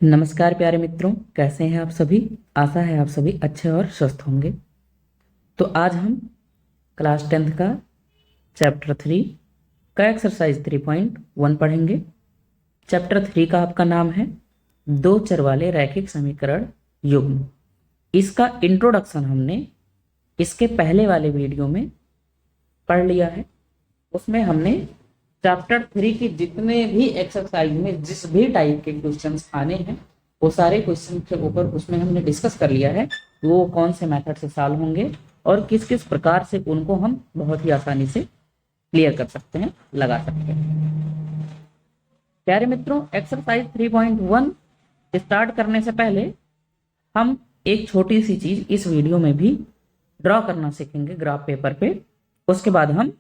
नमस्कार प्यारे मित्रों, कैसे हैं आप सभी। आशा है आप सभी अच्छे और स्वस्थ होंगे। तो आज हम क्लास 10th का चैप्टर 3 का एक्सरसाइज 3.1 पढ़ेंगे। चैप्टर 3 का आपका नाम है दो चर वाले रैखिक समीकरण युग्म। इसका इंट्रोडक्शन हमने इसके पहले वाले वीडियो में पढ़ लिया है। उसमें हमने चैप्टर 3 की जितने भी एक्सरसाइज में जिस भी टाइप के क्वेश्चंस आने हैं वो सारे क्वेश्चन के ऊपर उसमें हमने डिस्कस कर लिया है वो कौन से मेथड से सॉल्व होंगे और किस किस प्रकार से उनको हम बहुत ही आसानी से क्लियर कर सकते हैं, लगा सकते हैं। प्यारे मित्रों, एक्सरसाइज 3.1 स्टार्ट करने से पहले हम एक छोटी सी चीज इस वीडियो में भी ड्रॉ करना सीखेंगे ग्राफ पेपर पे। उसके बाद हम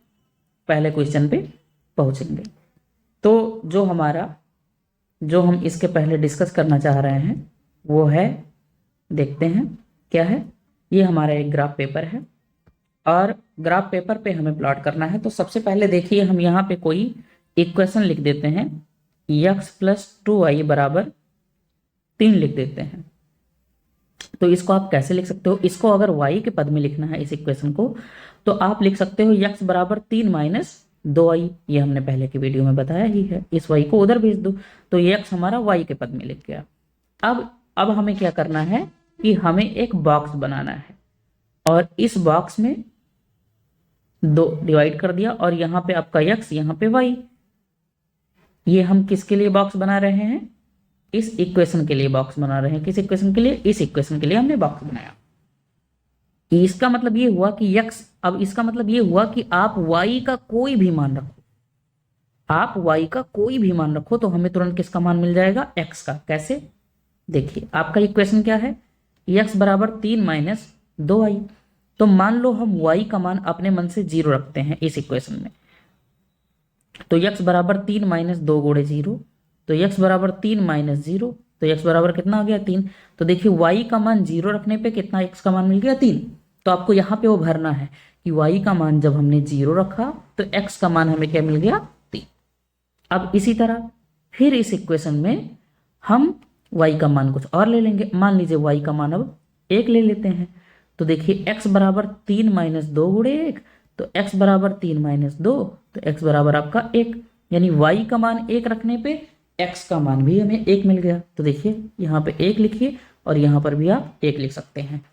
पहले क्वेश्चन पे पहुंचेंगे। तो जो हम इसके पहले डिस्कस करना चाह रहे हैं वो है, देखते हैं क्या है। ये हमारा एक ग्राफ पेपर है और ग्राफ पेपर पे हमें प्लॉट करना है। तो सबसे पहले देखिए, हम यहाँ पे कोई इक्वेशन लिख देते हैं, x + 2y = 3 लिख देते हैं। तो इसको आप कैसे लिख सकते हो? इसको अगर y के पद में लिखना है इस इक्वेशन को, तो आप लिख सकते हो x = 3 - 2y। ये हमने पहले की वीडियो में बताया ही है। इस y को उधर भेज दो तो ये x हमारा y के पद में लिख गया। अब हमें क्या करना है कि हमें एक बॉक्स बनाना है और इस बॉक्स में दो डिवाइड कर दिया और यहाँ पे आपका x, यहाँ पे y। ये हम किसके लिए बॉक्स बना रहे हैं? इस इक्वेशन के लिए बॉक्स बना रहे हैं। किस इक्वेशन के लिए? इस इक्वेशन के लिए हमने बॉक्स बनाया। इसका मतलब ये हुआ कि x, अब इसका मतलब ये हुआ कि आप y का कोई भी मान रखो, आप y का कोई भी मान रखो तो हमें तुरंत किसका मान मिल जाएगा? x का। कैसे? देखिए, आपका इक्वेशन क्या है? x = 3 - 2y। तो मान लो हम y का मान अपने मन से 0 रखते हैं इस इक्वेशन में। तो x = 3 - 2 × 0, तो x = 3 - 0, तो x बराबर कितना आ गया? 3। तो देखिए, y का मान 0 रखने पे कितना x का मान मिल गया? 3। तो आपको यहाँ पे वो भरना है कि y का मान जब हमने 0 रखा तो x का मान हमें क्या मिल गया? 3। अब इसी तरह फिर इस इक्वेशन में हम y का मान कुछ और ले लेंगे। मान लीजिए y का मान अब 1 ले लेते हैं। तो देखिए, x = 3 - 2 × 1, तो x = 3 - 2, तो x बराबर आपका 1। यानी y का मान 1 रखने पे x का मान भी हमें 1 मिल गया। तो देखिए, यहाँ पे 1 लिखिए और यहाँ पर भी आप 1 लिख सकते हैं।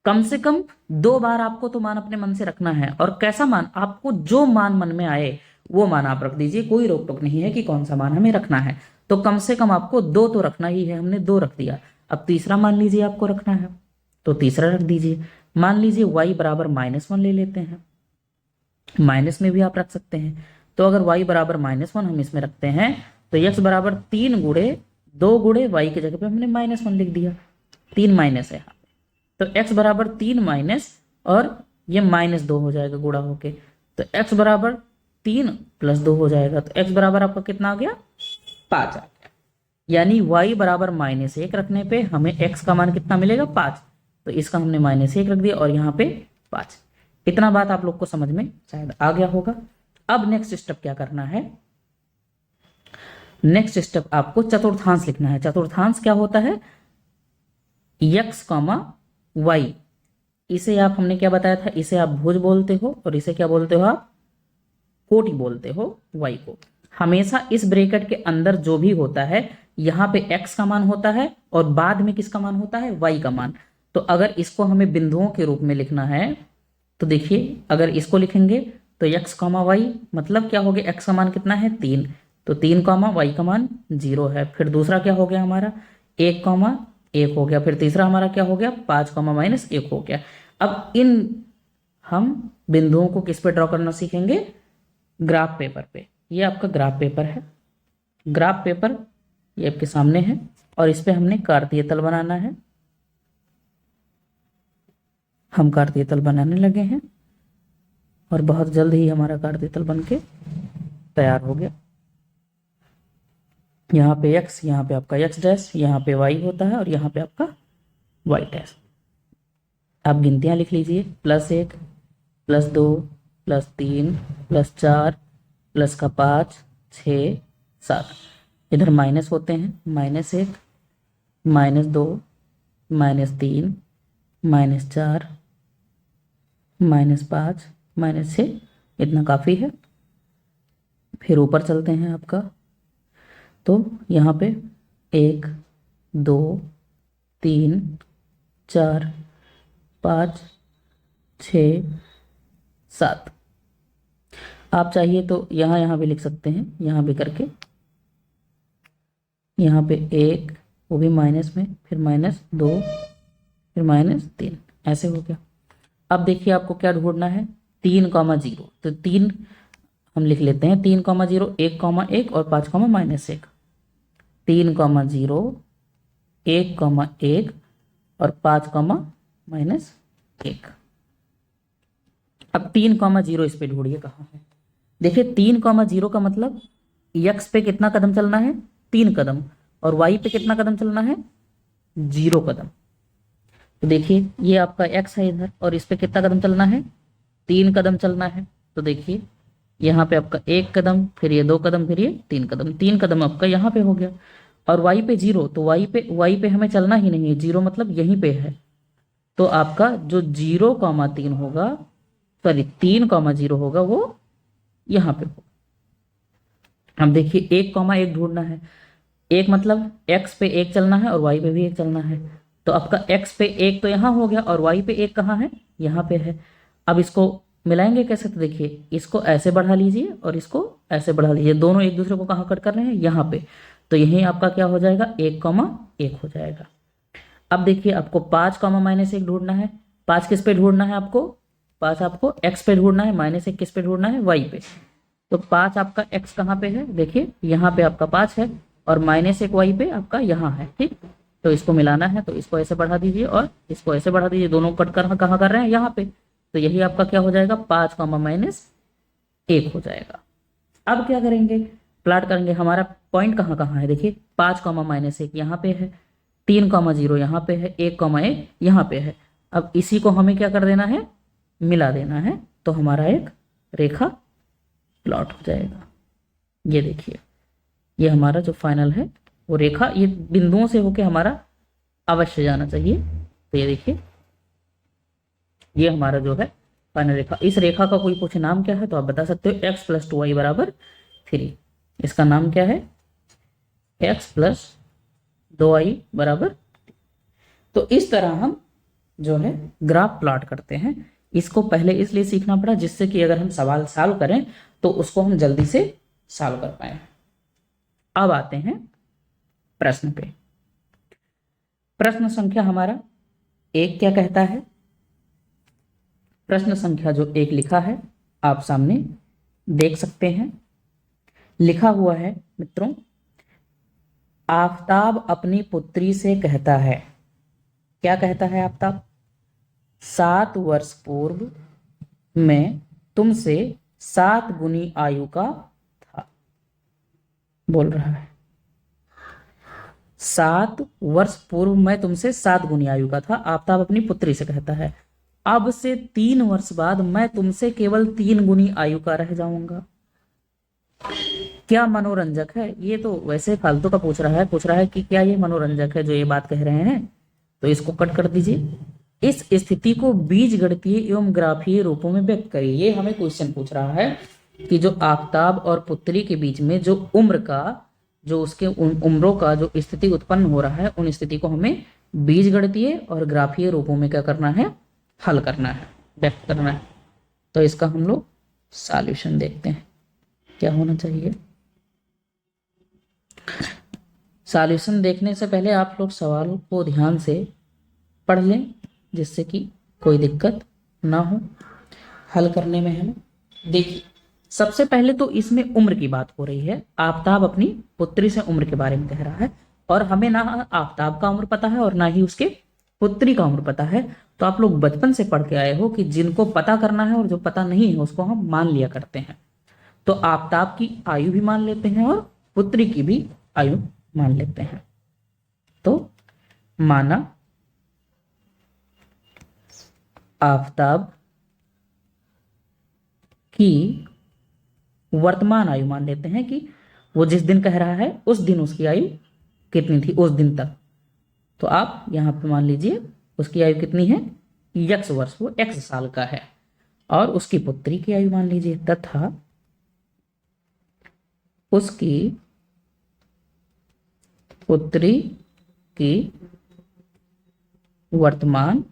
कम से कम 2 बार आपको तो मान अपने मन से रखना है। और कैसा मान? आपको जो मान मन में आए वो मान आप रख दीजिए। कोई रोक टोक नहीं है कि कौन सा मान हमें रखना है। तो कम से कम आपको 2 तो रखना ही है। हमने 2 रख दिया। अब तीसरा मान लीजिए आपको रखना है तो तीसरा रख दीजिए। मान लीजिए y = -1 ले लेते हैं। माइनस में भी आप रख सकते हैं। तो अगर y = -1 हम इसमें रखते हैं तो x = 3 × 2 × y की जगह पे हमने -1 लिख दिया। 3 माइनस है यहाँ पे। तो x = 3 माइनस और ये -2 हो जाएगा गुणा होके। तो x = 3 + 2 हो जाएगा। तो x बराबर आपका कितना आ गया? 5 आ गया। यानी y = -1 रखने पे हमें x का मान कितना मिलेगा? 5। तो इसका हमने -1 रख दिया और यहाँ पे 5। इतना बात आप लोग को समझ में शायद आ गया होगा। अब नेक्स्ट स्टेप क्या करना है? नेक्स्ट स्टेप आपको चतुर्थांश लिखना है। चतुर्थांश क्या होता है? x, y। इसे आप, हमने क्या बताया था, इसे आप भुज बोलते हो और इसे क्या बोलते हो आप? कोटि बोलते हो y को। हमेशा इस ब्रैकेट के अंदर जो भी होता है यहाँ पे x का मान होता है और बाद में किसका मान होता है? y का मान। तो अगर इसको हमें बिंदुओं के रूप में लिखना है तो देखिए, अगर इसको लिखेंगे तो x, y मतलब क्या हो गया? x का मान कितना है? 3। तो 3, y का मान 0 है। फिर दूसरा क्या हो गया हमारा? 1, 1 हो गया। फिर तीसरा हमारा क्या हो गया? 5, -1 हो गया। अब इन हम बिंदुओं को किस पे ड्रॉ करना सीखेंगे? ग्राफ पेपर पे। ये आपका ग्राफ पेपर है। ग्राफ पेपर ये आपके सामने है और इस पे हमने कार्तीय तल बनाना है। हम कार्तीय तल बनाने लगे हैं और बहुत जल्द ही हमारा कार्तीय तल बन के तैयार हो गया। यहाँ पे x, यहाँ पे आपका x', यहाँ पे y होता है और यहाँ पे आपका y'। आप गिनतियां लिख लीजिए। +1, +2, +3, +4, +5, 6, 7। इधर माइनस होते हैं, -1, -2, -3, -4, -5, -6, इतना काफ़ी है। फिर ऊपर चलते हैं आपका, तो यहाँ पे 1, 2, 3, 4, 5, 6, 7। आप चाहिए तो यहाँ यहाँ भी लिख सकते हैं, यहाँ भी करके। यहाँ पे 1, वो भी माइनस में, फिर -2, फिर -3, ऐसे हो गया। अब देखिए आपको क्या ढूंढना है, 3,0। तो 3 हम लिख लेते हैं, 3,0, 1,1 और 5,-1। 3,0, 1,1 और 5,-1। अब 3,0 इस पे ढूंढिए कहाँ है। देखिए 3,0 का मतलब यक्स पे कितना कदम चलना है, 3 कदम, और वाई पे कितना कदम चलना है, 0 कदम। तो देखिए ये आपका एक्स है इधर, और इस पे कितना कदम चलना है, 3 कदम चलना है। तो देखिए यहाँ पे आपका 1 कदम, फिर ये 2 कदम, फिर ये 3 कदम, 3 कदम आपका यहाँ पे हो गया। और वाई पे 0, तो वाई पे हमें चलना ही नहीं है, 0 मतलब यहीं पे है। तो आपका जो 0,3 होगा, सॉरी 3,0 होगा, वो यहाँ पे होगा। अब देखिए 1,1 ढूंढना है। 1 मतलब x पे 1 चलना है और y पे भी 1 चलना है। तो आपका x पे 1 तो यहाँ हो गया, और y पे 1 कहाँ है, यहाँ पे है। अब इसको मिलाएंगे कैसे, तो देखिए इसको ऐसे बढ़ा लीजिए और इसको ऐसे बढ़ा लीजिए, दोनों एक दूसरे को कहाँ कट कर रहे हैं, यहाँ पे। तो यही आपका क्या हो जाएगा, 1,1 हो जाएगा। अब देखिए आपको 5,-1 ढूंढना है। 5 किस पे ढूंढना है आपको, 5 आपको x पे ढूंढना है, -1 किस पे ढूंढना है, y पे। तो 5 आपका x कहाँ पे है, देखिए यहाँ पे आपका 5 है, और -1 वाई पे आपका यहाँ है, ठीक। तो इसको मिलाना है, तो इसको ऐसे बढ़ा दीजिए और इसको ऐसे बढ़ा दीजिए, दोनों कट कर कहाँ कर रहे हैं, यहाँ पे। तो यही आपका क्या हो जाएगा, 5,-1 हो जाएगा। अब क्या करेंगे, प्लाट करेंगे। हमारा पॉइंट कहाँ कहाँ है, देखिए 5,-1 यहाँ पे है, 3,0 यहाँ पे है, 1,1 यहाँ पे है। अब इसी को हमें क्या कर देना है, मिला देना है, तो हमारा एक रेखा प्लॉट हो जाएगा। ये देखिए ये हमारा जो फाइनल है वो रेखा, ये बिंदुओं से होके हमारा अवश्य जाना चाहिए। तो ये देखिए ये हमारा जो है फाइनल रेखा। इस रेखा का कोई पूछे नाम क्या है तो आप बता सकते हो, x + 2y = 3। इसका नाम क्या है, x + 2y = 3। तो इस तरह हम जो है ग्राफ प्लॉट करते हैं। इसको पहले इसलिए सीखना पड़ा जिससे कि अगर हम सवाल सॉल्व करें तो उसको हम जल्दी से सॉल्व कर पाए। अब आते हैं प्रश्न पे। प्रश्न संख्या हमारा 1 क्या कहता है, प्रश्न संख्या जो 1 लिखा है आप सामने देख सकते हैं। लिखा हुआ है मित्रों, आफताब अपनी पुत्री से कहता है, क्या कहता है आफताब, 7 वर्ष पूर्व मैं तुमसे 7 गुनी आयु का था। बोल रहा है 7 वर्ष पूर्व मैं तुमसे 7 गुनी आयु का था। आफताब अपनी पुत्री से कहता है, अब से 3 वर्ष बाद मैं तुमसे केवल 3 गुनी आयु का रह जाऊंगा। क्या मनोरंजक है, ये तो वैसे फालतू का पूछ रहा है कि क्या ये मनोरंजक है जो ये बात कह रहे हैं। तो इसको कट कर दीजिए। इस स्थिति को बीजगणितीय एवं ग्राफीय रूपों में व्यक्त करिए। ये हमें क्वेश्चन पूछ रहा है कि जो आफताब और पुत्री के बीच में जो उम्र का, जो उसके उम्रों का जो स्थिति उत्पन्न हो रहा है, उन स्थिति को हमें बीजगणितीय और ग्राफीय रूपों में क्या करना है, हल करना है, व्यक्त करना है। तो इसका हम लोग सॉल्यूशन देखते हैं क्या होना चाहिए। सॉल्यूशन देखने से पहले आप लोग सवाल को ध्यान से पढ़ लें जिससे कि कोई दिक्कत ना हो हल करने में हमें। देखिए सबसे पहले तो इसमें उम्र की बात हो रही है। आफताब अपनी पुत्री से उम्र के बारे में कह रहा है, और हमें ना आफताब का उम्र पता है और ना ही उसके पुत्री का उम्र पता है। तो आप लोग बचपन से पढ़ के आए हो कि जिनको पता करना है और जो पता नहीं है उसको हम मान लिया करते हैं। तो आफताब की आयु भी मान लेते हैं और पुत्री की भी आयु मान लेते हैं। तो माना आफताब की वर्तमान आयु मान लेते हैं कि वो जिस दिन कह रहा है उस दिन उसकी आयु कितनी थी, उस दिन तक। तो आप यहाँ पे मान लीजिए उसकी आयु कितनी है, x वर्ष, वो x साल का है। और उसकी पुत्री की आयु मान लीजिए, तथा उसकी पुत्री की वर्तमान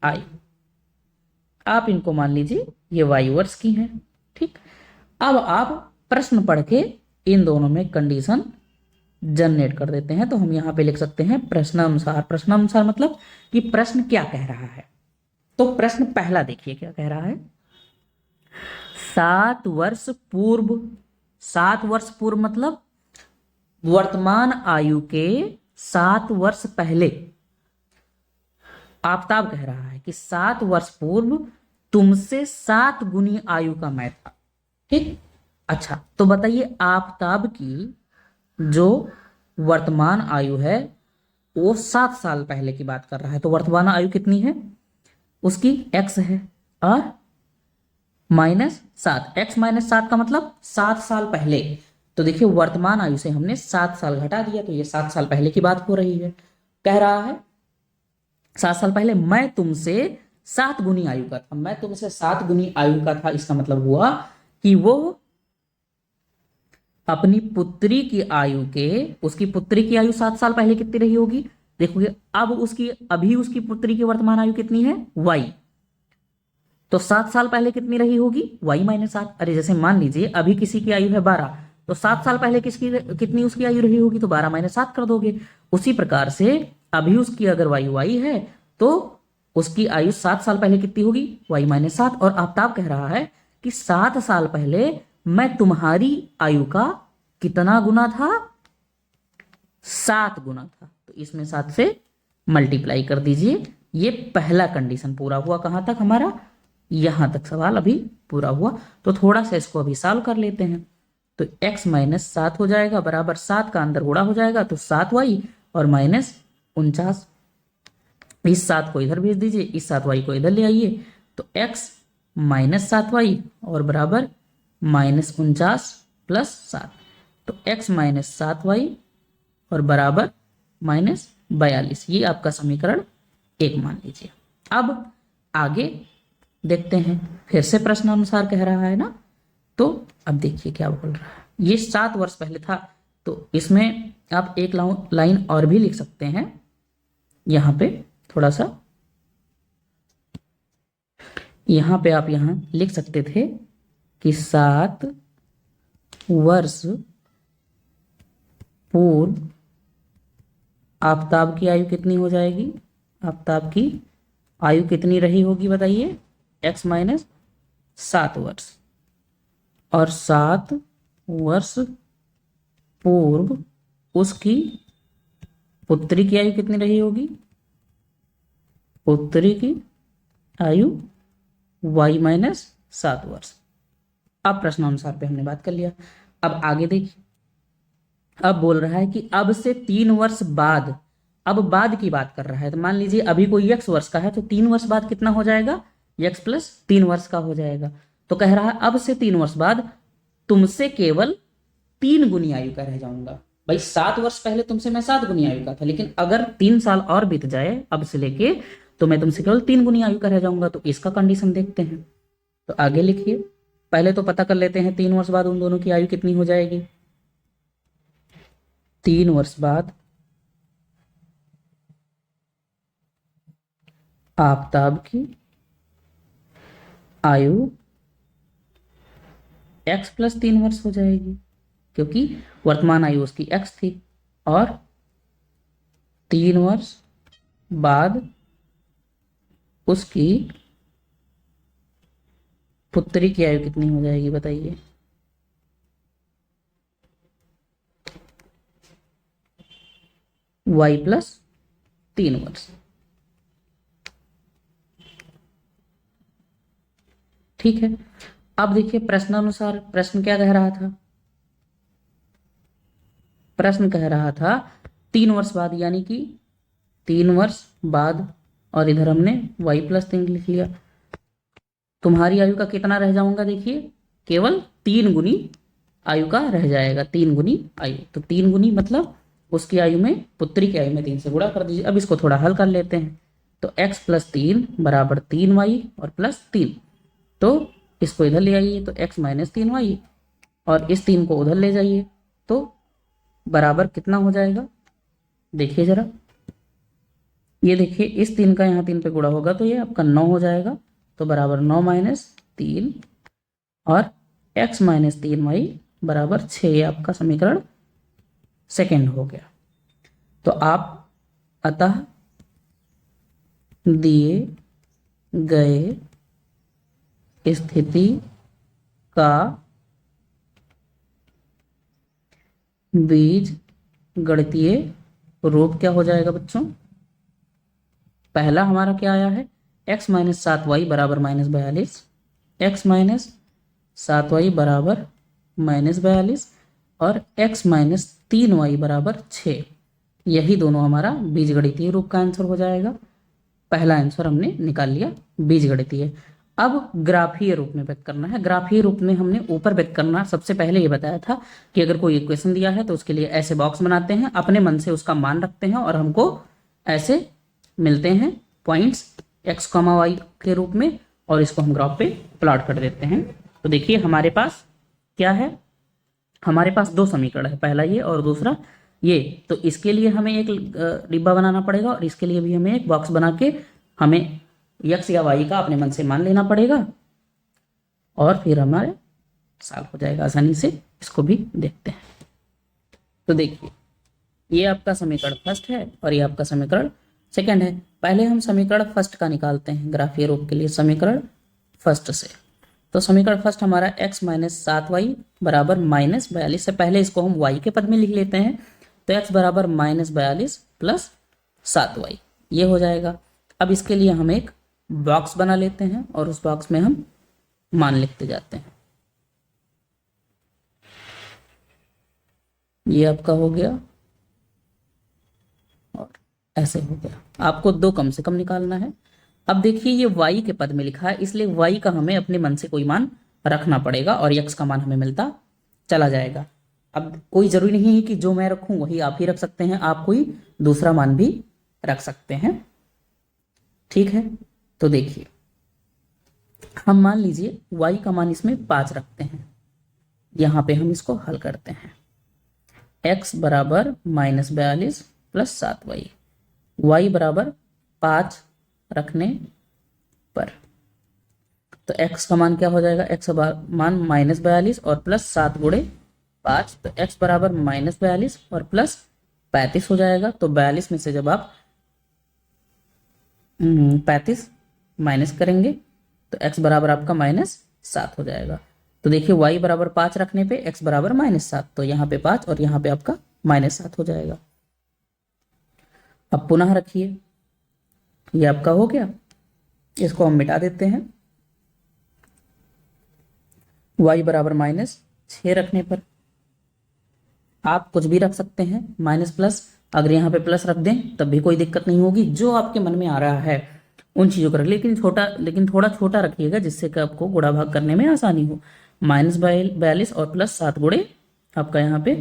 आयु, आप इनको मान लीजिए ये वायु वर्ष की हैं। ठीक, अब आप प्रश्न पढ़ के इन दोनों में कंडीशन जनरेट कर देते हैं। तो हम यहाँ पे लिख सकते हैं प्रश्नानुसार। प्रश्नानुसार मतलब कि प्रश्न क्या कह रहा है। तो प्रश्न पहला देखिए क्या कह रहा है, 7 वर्ष पूर्व। 7 वर्ष पूर्व मतलब वर्तमान आयु के 7 वर्ष पहले। आफताब कह रहा है कि 7 वर्ष पूर्व तुमसे 7 गुनी आयु का मैं था। ठीक, अच्छा तो बताइए आफताब की जो वर्तमान आयु है वो 7 साल पहले की बात कर रहा है। तो वर्तमान आयु कितनी है उसकी, x है और -7। x -7 का मतलब 7 साल पहले। तो देखिए वर्तमान आयु से हमने 7 साल घटा दिया तो ये 7 साल पहले की बात हो रही है। कह रहा है 7 साल पहले मैं तुमसे 7 गुनी आयु का था। मैं तुमसे 7 गुनी आयु का था, इसका मतलब हुआ कि वो अपनी पुत्री की आयु के, उसकी पुत्री की आयु 7 साल पहले कितनी रही होगी, देखोगे अब अभी उसकी पुत्री की वर्तमान आयु कितनी है, y। तो 7 साल पहले कितनी रही होगी, y -7। अरे जैसे मान लीजिए अभी किसी की आयु है 12, तो 7 साल पहले कितनी उसकी आयु रही होगी, तो 12 -7 कर दोगे। उसी प्रकार से अभी उसकी अगर वायु y है तो उसकी आयु 7 साल पहले कितनी होगी, y -7। और आफ्ताब कह रहा है कि 7 साल पहले मैं तुम्हारी आयु का कितना गुना था, 7 गुना था। तो इसमें 7 से मल्टीप्लाई कर दीजिए। ये पहला कंडीशन पूरा हुआ। कहां तक हमारा, यहां तक सवाल अभी पूरा हुआ। तो थोड़ा सा इसको अभी सॉल्व कर लेते हैं। तो x -7 हो जाएगा बराबर 7 का अंदर गुणा हो जाएगा तो 7y और -49। इस 7 को इधर भेज दीजिए, इस 7y को इधर ले आइए। तो x -7y और बराबर -49 + 7। तो x -7y और बराबर -42। ये आपका समीकरण 1 मान लीजिए। अब आगे देखते हैं, फिर से प्रश्नानुसार कह रहा है ना। तो अब देखिए क्या बोल रहा है। ये 7 वर्ष पहले था तो इसमें आप एक लाइन और भी लिख सकते हैं। यहां पे थोड़ा सा, यहां पे आप यहां लिख सकते थे कि 7 वर्ष पूर्व आफ्ताब की आयु कितनी हो जाएगी, आफ्ताब की आयु कितनी रही होगी बताइए, x -7 वर्ष। और 7 वर्ष पूर्व उसकी पुत्री की आयु कितनी रही होगी, पुत्री की आयु y -7 वर्ष। अब प्रश्नानुसार पे हमने बात कर लिया। अब आगे देखिए, अब बोल रहा है कि अब से 3 वर्ष बाद, अब बाद की बात कर रहा है। तो मान लीजिए अभी कोई x वर्ष का है तो 3 वर्ष बाद कितना हो जाएगा, x + 3 वर्ष का हो जाएगा। तो कह रहा है अब से 3 वर्ष बाद तुमसे केवल 3 गुनी आयु का रह जाऊंगा। भाई 7 वर्ष पहले तुमसे मैं 7 गुनी आयु का था, लेकिन अगर 3 साल और बीत जाए अब से लेके तो मैं तुमसे केवल 3 गुनी आयु का रह जाऊंगा। तो इसका कंडीशन देखते हैं। तो आगे लिखिए, पहले तो पता कर लेते हैं 3 वर्ष बाद उन दोनों की आयु कितनी हो जाएगी। 3 वर्ष बाद आफ्ताब की आयु x + 3 वर्ष हो जाएगी, क्योंकि वर्तमान आयु उसकी x थी। और 3 वर्ष बाद उसकी पुत्री की आयु कितनी हो जाएगी बताइए, y + 3 वर्ष। ठीक है। अब देखिए प्रश्नानुसार, प्रश्न क्या कह रहा था, प्रश्न कह रहा था 3 वर्ष बाद, यानी कि 3 वर्ष बाद, और इधर हमने y + 3 लिख लिया। तुम्हारी आयु का कितना रह जाऊंगा, देखिए केवल 3 गुनी आयु का रह जाएगा, 3 गुनी आयु। तो 3 गुनी मतलब उसकी आयु में, पुत्री की आयु में 3 से गुणा कर दीजिए। अब इसको थोड़ा हल कर लेते हैं। तो x + 3 बराबर 3y और +3। तो इसको इधर ले आइए, तो x - 3y और इस 3 को उधर ले जाइए, तो बराबर कितना हो जाएगा, देखिए जरा। ये देखिए, इस 3 का यहाँ 3 पे गुणा होगा तो ये आपका 9 हो जाएगा। तो बराबर 9 - 3 और x - 3y बराबर 6। ये आपका समीकरण सेकंड हो गया। तो आप अतः दिए गए स्थिति का बीज गणितीय रूप क्या हो जाएगा बच्चों? पहला हमारा क्या आया है, x - 7y बराबर -42, x - 7y बराबर -42 और x - 3y बराबर 6। यही दोनों हमारा बीजगणितीय रूप का आंसर हो जाएगा। पहला आंसर हमने निकाल लिया बीजगणितीय। अब ग्राफीय रूप में व्यक्त करना है। ग्राफीय रूप में हमने ऊपर व्यक्त करना सबसे पहले ये बताया था कि अगर कोई इक्वेशन दिया है तो उसके लिए ऐसे बॉक्स बनाते हैं, अपने मन से उसका मान रखते हैं और हमको ऐसे मिलते हैं पॉइंट्स x, y के रूप में, और इसको हम ग्राफ पे प्लॉट कर देते हैं। तो देखिए हमारे पास क्या है, हमारे पास 2 समीकरण है, पहला ये और दूसरा ये। तो इसके लिए हमें एक डिब्बा बनाना पड़ेगा और इसके लिए भी हमें एक बॉक्स बना के हमें x या y का अपने मन से मान लेना पड़ेगा और फिर हमारे सॉल्व हो जाएगा आसानी से। इसको भी देखते हैं। तो देखिए, ये आपका समीकरण फर्स्ट है और ये आपका समीकरण सेकंड है। पहले हम समीकरण फर्स्ट का निकालते हैं ग्राफीय रूप के लिए, समीकरण फर्स्ट से। तो समीकरण फर्स्ट हमारा x - 7y बराबर -42 से, पहले इसको हम y के पद में लिख लेते हैं। तो x बराबर -42 + 7y, ये हो जाएगा। अब इसके लिए हम एक बॉक्स बना लेते हैं और उस बॉक्स में हम मान लिखते जाते हैं। ये आपका हो गया और ऐसे हो गया। आपको 2 कम से कम निकालना है। अब देखिए, ये y के पद में लिखा है, इसलिए y का हमें अपने मन से कोई मान रखना पड़ेगा और x का मान हमें मिलता चला जाएगा। अब कोई जरूरी नहीं है कि जो मैं रखूं वही आप ही रख सकते हैं, आप कोई दूसरा मान भी रख सकते हैं, ठीक है। तो देखिए, हम मान लीजिए y का मान इसमें 5 रखते हैं। यहां पे हम इसको हल करते हैं। x बराबर -42 + 7y, y बराबर 5 रखने पर, तो x का मान क्या हो जाएगा, x का मान -42 और +7 गुणे 5, तो x बराबर -42 और +35 हो जाएगा। तो 42 में से जब आप 35 माइनस करेंगे तो x बराबर आपका -7 हो जाएगा। तो देखिए, y बराबर 5 रखने पे x बराबर -7, तो यहाँ पे 5 और यहाँ पे आपका -7 हो जाएगा। अब पुनः रखिए, ये आपका हो गया। इसको हम मिटा देते हैं। y बराबर -6 रखने पर आप कुछ भी रख सकते हैं, माइनस प्लस, अगर यहाँ पे प्लस रख दें तब भी कोई दिक्कत नहीं होगी। जो आपके मन में आ रहा है उन चीज़ों का रख, लेकिन थोड़ा छोटा रखिएगा जिससे कि आपको गुणा भाग करने में आसानी हो। -42 और +7 गुणे आपका यहाँ पे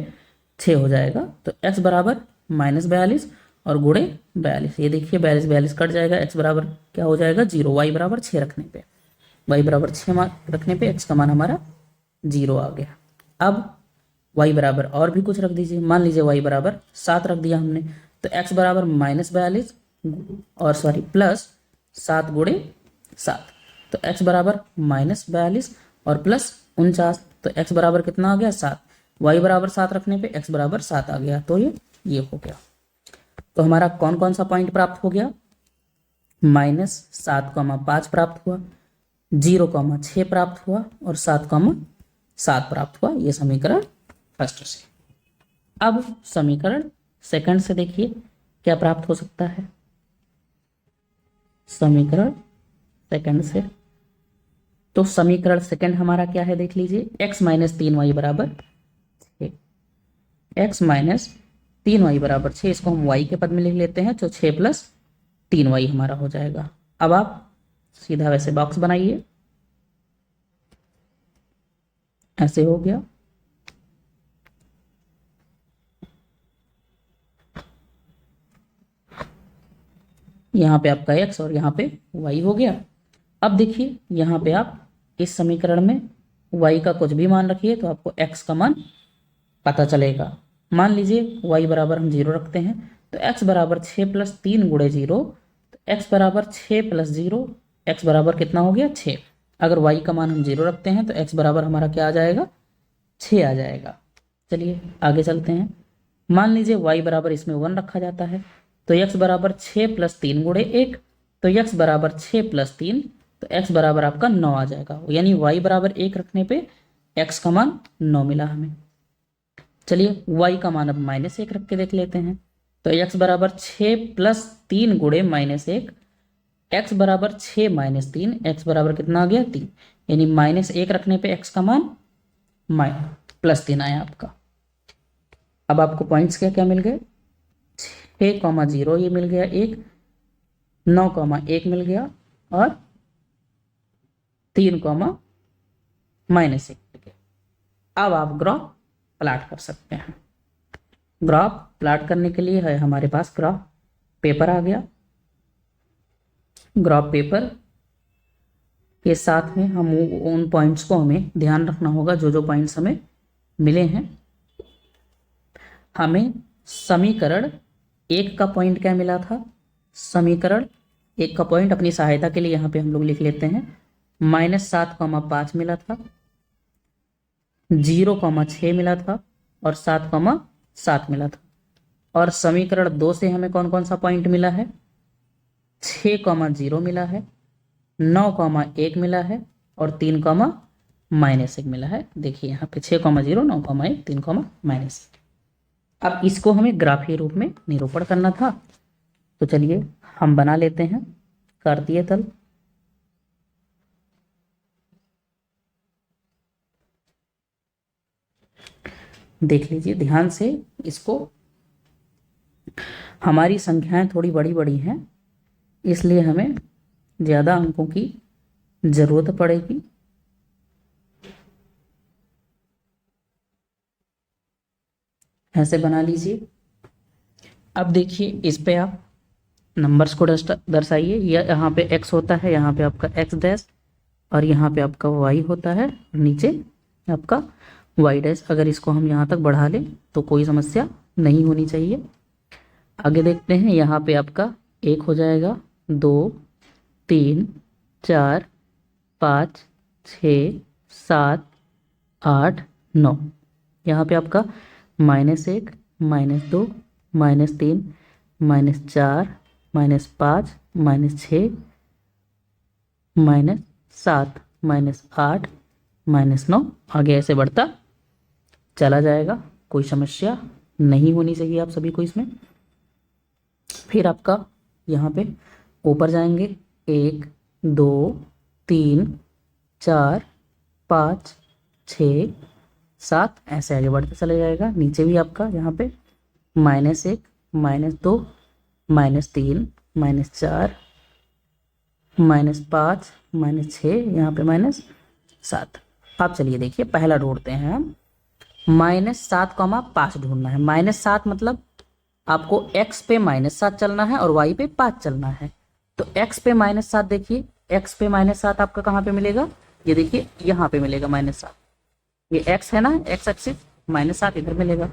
6 हो जाएगा। तो x बराबर -42 और गुणे 42, ये देखिए 42 कट जाएगा, x बराबर क्या हो जाएगा 0। y बराबर 6 रखने पे, y बराबर 6 रखने पे x का मान हमारा 0 आ गया। अब y बराबर और भी कुछ रख दीजिए, मान लीजिए y बराबर 7 रख दिया हमने, तो x बराबर -42 और +7 गुणे 7, तो x बराबर -42 और +49, तो x बराबर कितना आ गया 7। y बराबर 7 रखने पे x बराबर 7 आ गया। तो ये हो गया। तो हमारा कौन कौन सा पॉइंट प्राप्त हो गया, -7,5 प्राप्त हुआ, 0,6 प्राप्त हुआ और 7,7 प्राप्त हुआ। ये समीकरण फर्स्ट से। अब समीकरण सेकंड से देखिए क्या प्राप्त हो सकता है। समीकरण सेकंड से, तो समीकरण सेकंड हमारा क्या है देख लीजिए, x - 3y बराबर 6, x - 3y बराबर 6, इसको हम y के पद में लिख लेते हैं, तो 6 + 3y हमारा हो जाएगा। अब आप सीधा वैसे बॉक्स बनाइए, ऐसे हो गया। यहाँ पे आपका x और यहाँ पे y हो गया। अब देखिए यहाँ पे आप इस समीकरण में y का कुछ भी मान रखिए तो आपको x का मान पता चलेगा। मान लीजिए y बराबर हम 0 रखते हैं तो x बराबर 6 प्लस 3 गुणे 0, तो x बराबर 6 प्लस 0, x बराबर कितना हो गया 6। अगर y का मान हम 0 रखते हैं तो x बराबर हमारा क्या आ जाएगा 6 आ जाएगा। चलिए आगे चलते हैं। मान लीजिए y बराबर इसमें 1 रखा जाता है तो x बराबर 6 प्लस 3 गुणे 1, तो x बराबर 6 प्लस 3, तो x बराबर आपका 9 आ जाएगा। यानी y बराबर 1 रखने पे x का मान 9 मिला हमें। चलिए y का मान अब -1 रख के देख लेते हैं तो x बराबर 6 प्लस 3 गुणे -1, x बराबर 6 माइनस 3, x बराबर कितना आ गया 3, यानी -1 रखने पे x का मान +3 आया आपका। अब आपको पॉइंट्स क्या क्या मिल गए, 6,0 ये मिल गया 1, 9,1 मिल गया और 3, -1 मिल गया। अब आप ग्राफ प्लाट कर सकते हैं। ग्राफ प्लाट करने के लिए है हमारे पास ग्राफ पेपर आ गया। ग्राफ पेपर के साथ में हम उन पॉइंट्स को हमें ध्यान रखना होगा जो जो पॉइंट्स हमें मिले हैं। हमें समीकरण 1 का पॉइंट क्या मिला था, समीकरण 1 का पॉइंट अपनी सहायता के लिए यहाँ पे हम लोग लिख लेते हैं, -7,5 मिला था, 0,6 मिला था और 7,7 मिला था। और समीकरण 2 से हमें कौन कौन सा पॉइंट मिला है, 6,0 मिला है, 9,1 मिला है और 3,-1 मिला है। देखिए यहाँ पे 6,0, 9,1, 3,-1। अब इसको हमें ग्राफीय रूप में निरूपण करना था, तो चलिए हम बना लेते हैं कार्तीय तल। देख लीजिए ध्यान से इसको, हमारी संख्याएं थोड़ी बड़ी बड़ी हैं इसलिए हमें ज़्यादा अंकों की जरूरत पड़ेगी। ऐसे बना लीजिए। अब देखिए इस पे आप नंबर्स को दर्शाइए। यहाँ पे x होता है, यहाँ पे आपका x डैश और यहाँ पे आपका y होता है, नीचे आपका y डैश। अगर इसको हम यहाँ तक बढ़ा लें तो कोई समस्या नहीं होनी चाहिए। आगे देखते हैं, यहाँ पे आपका 1 हो जाएगा, 2, 3, 4, 5, 6, 7, 8, 9। यहाँ पे आपका -1, -2, -3, -4, -5, -6, -7, -8, -9, आगे ऐसे बढ़ता चला जाएगा। कोई समस्या नहीं होनी चाहिए आप सभी को इसमें। फिर आपका यहाँ पे ऊपर जाएंगे, 1, 2, 3, 4, 5, 6, 7, ऐसे आगे बढ़ते चले जाएगा। नीचे भी आपका यहाँ पे -1, -2, -3, -4, -5, -6, यहाँ पे -7। अब चलिए देखिए पहला ढूंढते हैं हम, -7,5 ढूंढना है। -7 मतलब आपको x पे -7 चलना है और y पे 5 चलना है। तो x पे -7, देखिए x पे -7 आपका कहाँ पे मिलेगा, ये देखिए यहाँ पे मिलेगा -7। ये x है ना, x एक्सिस, -7 इधर मिलेगा।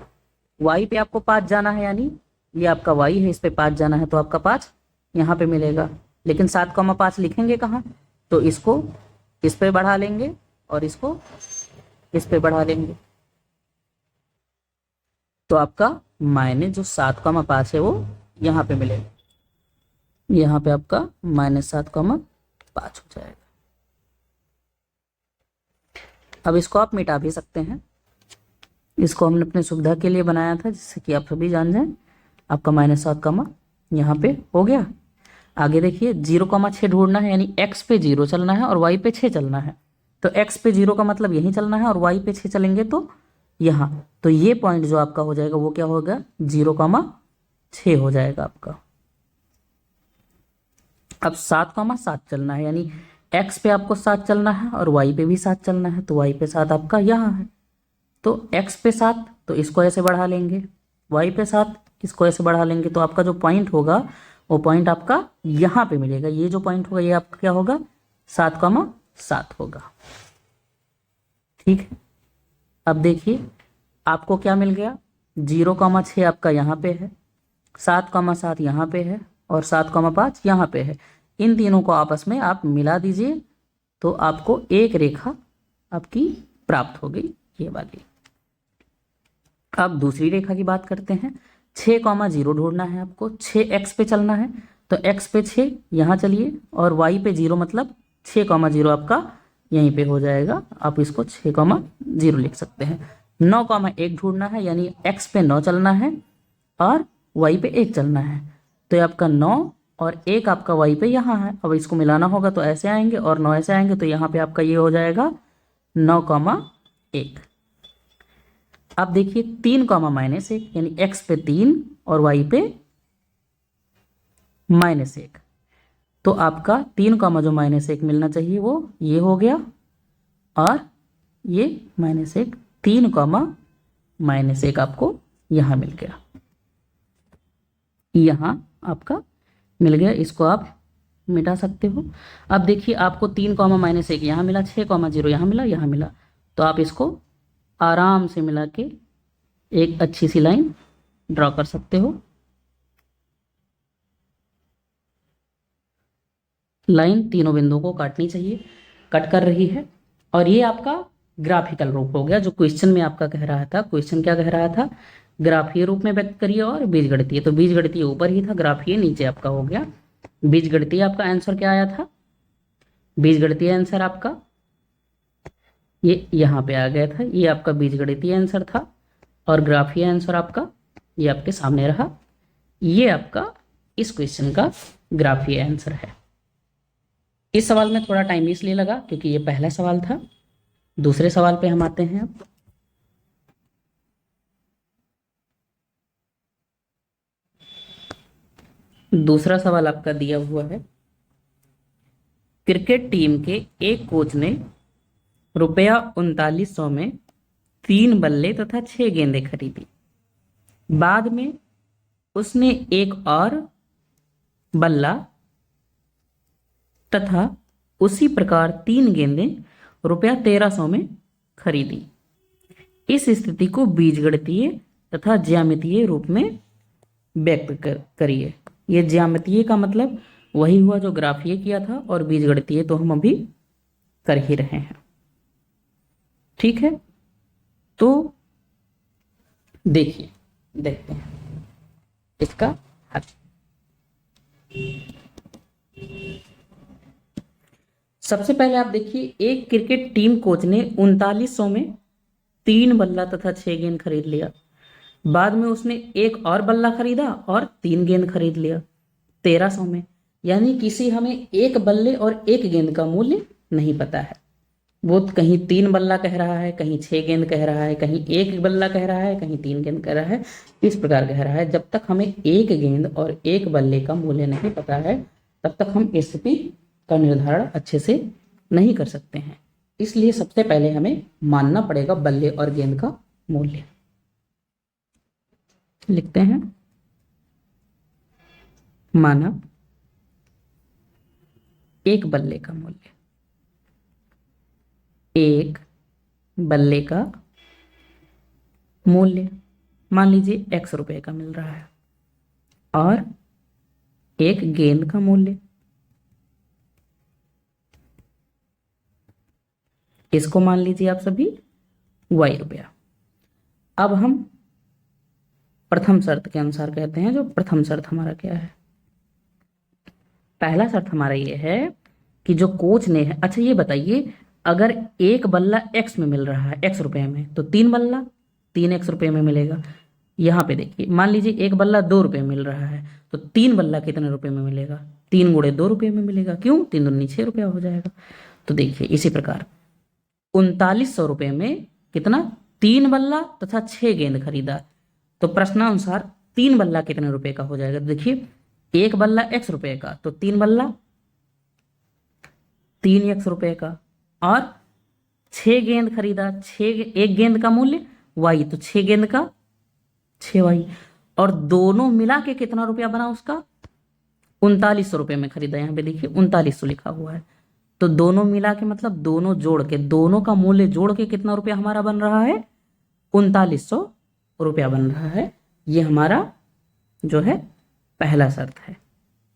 y पे आपको 5 जाना है, यानी ये आपका y है, इस पे 5 जाना है तो आपका 5 यहाँ पे मिलेगा। लेकिन 7,5 लिखेंगे कहाँ, तो इसको इस पे बढ़ा लेंगे और इसको इस पे बढ़ा लेंगे, तो आपका जो 7,5 है वो यहाँ पे मिलेगा। यहाँ पे आपका -7,5 हो जाएगा। अब इसको आप मिटा भी सकते हैं, इसको हमने अपनी सुविधा के लिए बनाया था जिससे कि आप सभी जान जाएं। आपका -7, यहाँ पे हो गया। आगे देखिए 0,6 ढूंढना है, यानी x पे 0 चलना है और y पे 6 चलना है। तो x पे 0 का मतलब यहीं चलना है और y पे 6 चलेंगे तो यहाँ। तो ये पॉइंट जो आपका हो जाएगा वो क्या होगा, 0,6 हो जाएगा आपका। अब 7,7 चलना है, यानी x पे आपको 7 चलना है और y पे भी 7 चलना है, तो y पे 7 आपका यहाँ है। तो x पे 7 तो इसको ऐसे बढ़ा लेंगे, y पे 7 इसको ऐसे बढ़ा लेंगे, तो आपका जो पॉइंट होगा वो पॉइंट आपका यहाँ पे मिलेगा। ये जो पॉइंट होगा ये आपका क्या होगा, 7,7 होगा। ठीक है, अब देखिए आपको क्या मिल गया, 0,6 आपका यहाँ पे है, 7,7 यहाँ पे है और 7,5 यहाँ पे है। इन तीनों को आपस में आप मिला दीजिए तो आपको एक रेखा आपकी प्राप्त हो गई, ये वाली। अब दूसरी रेखा की बात करते हैं। 6,0 ढूंढना है आपको, 6x पे चलना है तो x पे 6 यहाँ चलिए और y पे 0, मतलब 6,0 आपका यहीं पे हो जाएगा। आप इसको 6,0 लिख सकते हैं। 9,1 ढूंढना है, यानी x पे 9 चलना है और y पे 1 चलना है। तो ये आपका 9 और 1 आपका y पे यहाँ है। अब इसको मिलाना होगा तो ऐसे आएंगे और 9 ऐसे आएंगे, तो यहाँ पे आपका ये हो जाएगा 9,1। अब देखिए 3,-1, यानी x पे 3 और y पे -1। तो आपका 3,-1 मिलना चाहिए, वो ये हो गया और ये -1, 3,-1 आपको यहाँ मिल गया, यहाँ आपका मिल गया। इसको आप मिटा सकते हो। अब देखिए आपको 3,-1 यहाँ मिला, 6,0 यहाँ मिला, यहाँ मिला, तो आप इसको आराम से मिला के एक अच्छी सी लाइन ड्रॉ कर सकते हो। लाइन तीनों बिंदुओं को काटनी चाहिए, कट कर रही है। और ये आपका ग्राफिकल रूप हो गया, जो क्वेश्चन में आपका कह रहा था। क्वेश्चन क्या कह रहा था, ग्राफीय रूप में व्यक्त करिए और बीजगणितीय। तो बीजगणितीय ऊपर ही था, ग्राफीय नीचे आपका हो गया। बीजगणितीय आपका आंसर क्या आया था, बीजगणितीय आंसर आपका ये यहाँ पे आ गया था, ये आपका बीजगणितीय आंसर था। और ग्राफीय आंसर आपका ये आपके सामने रहा। ये आपका इस क्वेश्चन का ग्राफीय आंसर है। इस सवाल में थोड़ा टाइम इसलिए लगा क्योंकि ये पहला सवाल था। दूसरे सवाल पे हम आते हैं अब। दूसरा सवाल आपका दिया हुआ है, क्रिकेट टीम के एक कोच ने रुपया 3900 में 3 बल्ले तथा 6 गेंदें खरीदी। बाद में उसने एक और बल्ला तथा उसी प्रकार 3 गेंदें रुपया 1300 में खरीदी। इस स्थिति को बीजगणितीय तथा ज्यामितीय रूप में व्यक्त करिए। ये ज्यामितीय का मतलब वही हुआ जो ग्राफीय किया था, और बीजगणितीय तो हम अभी कर ही रहे हैं। ठीक है, तो देखिए, देखते हैं इसका हल। सबसे पहले आप देखिए, एक क्रिकेट टीम कोच ने 3900 में 3 बल्ला तथा 6 गेंद खरीद लिया। बाद में उसने एक और बल्ला खरीदा और 3 गेंद खरीद लिया 1300 में। यानी किसी हमें एक बल्ले और एक गेंद का मूल्य नहीं पता है। वो कहीं 3 बल्ला कह रहा है, कहीं 6 गेंद कह रहा है, कहीं एक बल्ला कह रहा है, कहीं 3 गेंद कह रहा है। इस प्रकार कह रहा है। जब तक हमें एक गेंद और एक बल्ले का मूल्य नहीं पता है, तब तक हम स्थिति का निर्धारण अच्छे से नहीं कर सकते हैं। इसलिए सबसे पहले हमें मानना पड़ेगा बल्ले और गेंद का मूल्य। लिखते हैं, माना एक बल्ले का मूल्य, एक बल्ले का मूल्य मान लीजिए x रुपए का मिल रहा है, और एक गेंद का मूल्य, इसको मान लीजिए आप सभी y रुपया। अब हम प्रथम शर्त के अनुसार कहते हैं, जो प्रथम शर्त हमारा क्या है। पहला शर्त हमारा ये है कि जो कोच ने है, अच्छा ये बताइए, अगर एक बल्ला x में मिल रहा है, x रुपए में, तो 3 बल्ला 3x रुपए में मिलेगा। यहाँ पे देखिए, मान लीजिए एक बल्ला 2 रुपए मिल रहा है, तो 3 बल्ला कितने रुपए में मिलेगा, 3 गुणे 2 रुपए में मिलेगा। क्यों, 3 दूनी 6 रुपया हो जाएगा। तो देखिए इसी प्रकार 3900 रुपए में कितना, 3 बल्ला तथा 6 गेंद खरीदा। तो प्रश्नानुसार 3 बल्ला कितने रुपए का हो जाएगा। देखिए एक बल्ला x रुपए का, तो 3 बल्ला 3x रुपए का, और 6 गेंद खरीदा, 6 एक गेंद का मूल्य y, तो 6 गेंद का 6y, और दोनों मिला के कितना रुपया बना उसका 3900 रुपये में खरीदा। यहाँ पे देखिए 3900 लिखा हुआ है। तो दोनों मिला के मतलब दोनों जोड़ के, दोनों का मूल्य जोड़ के कितना रुपया हमारा बन रहा है? 3900 रुपया बन रहा है। ये हमारा जो है पहला शर्त है।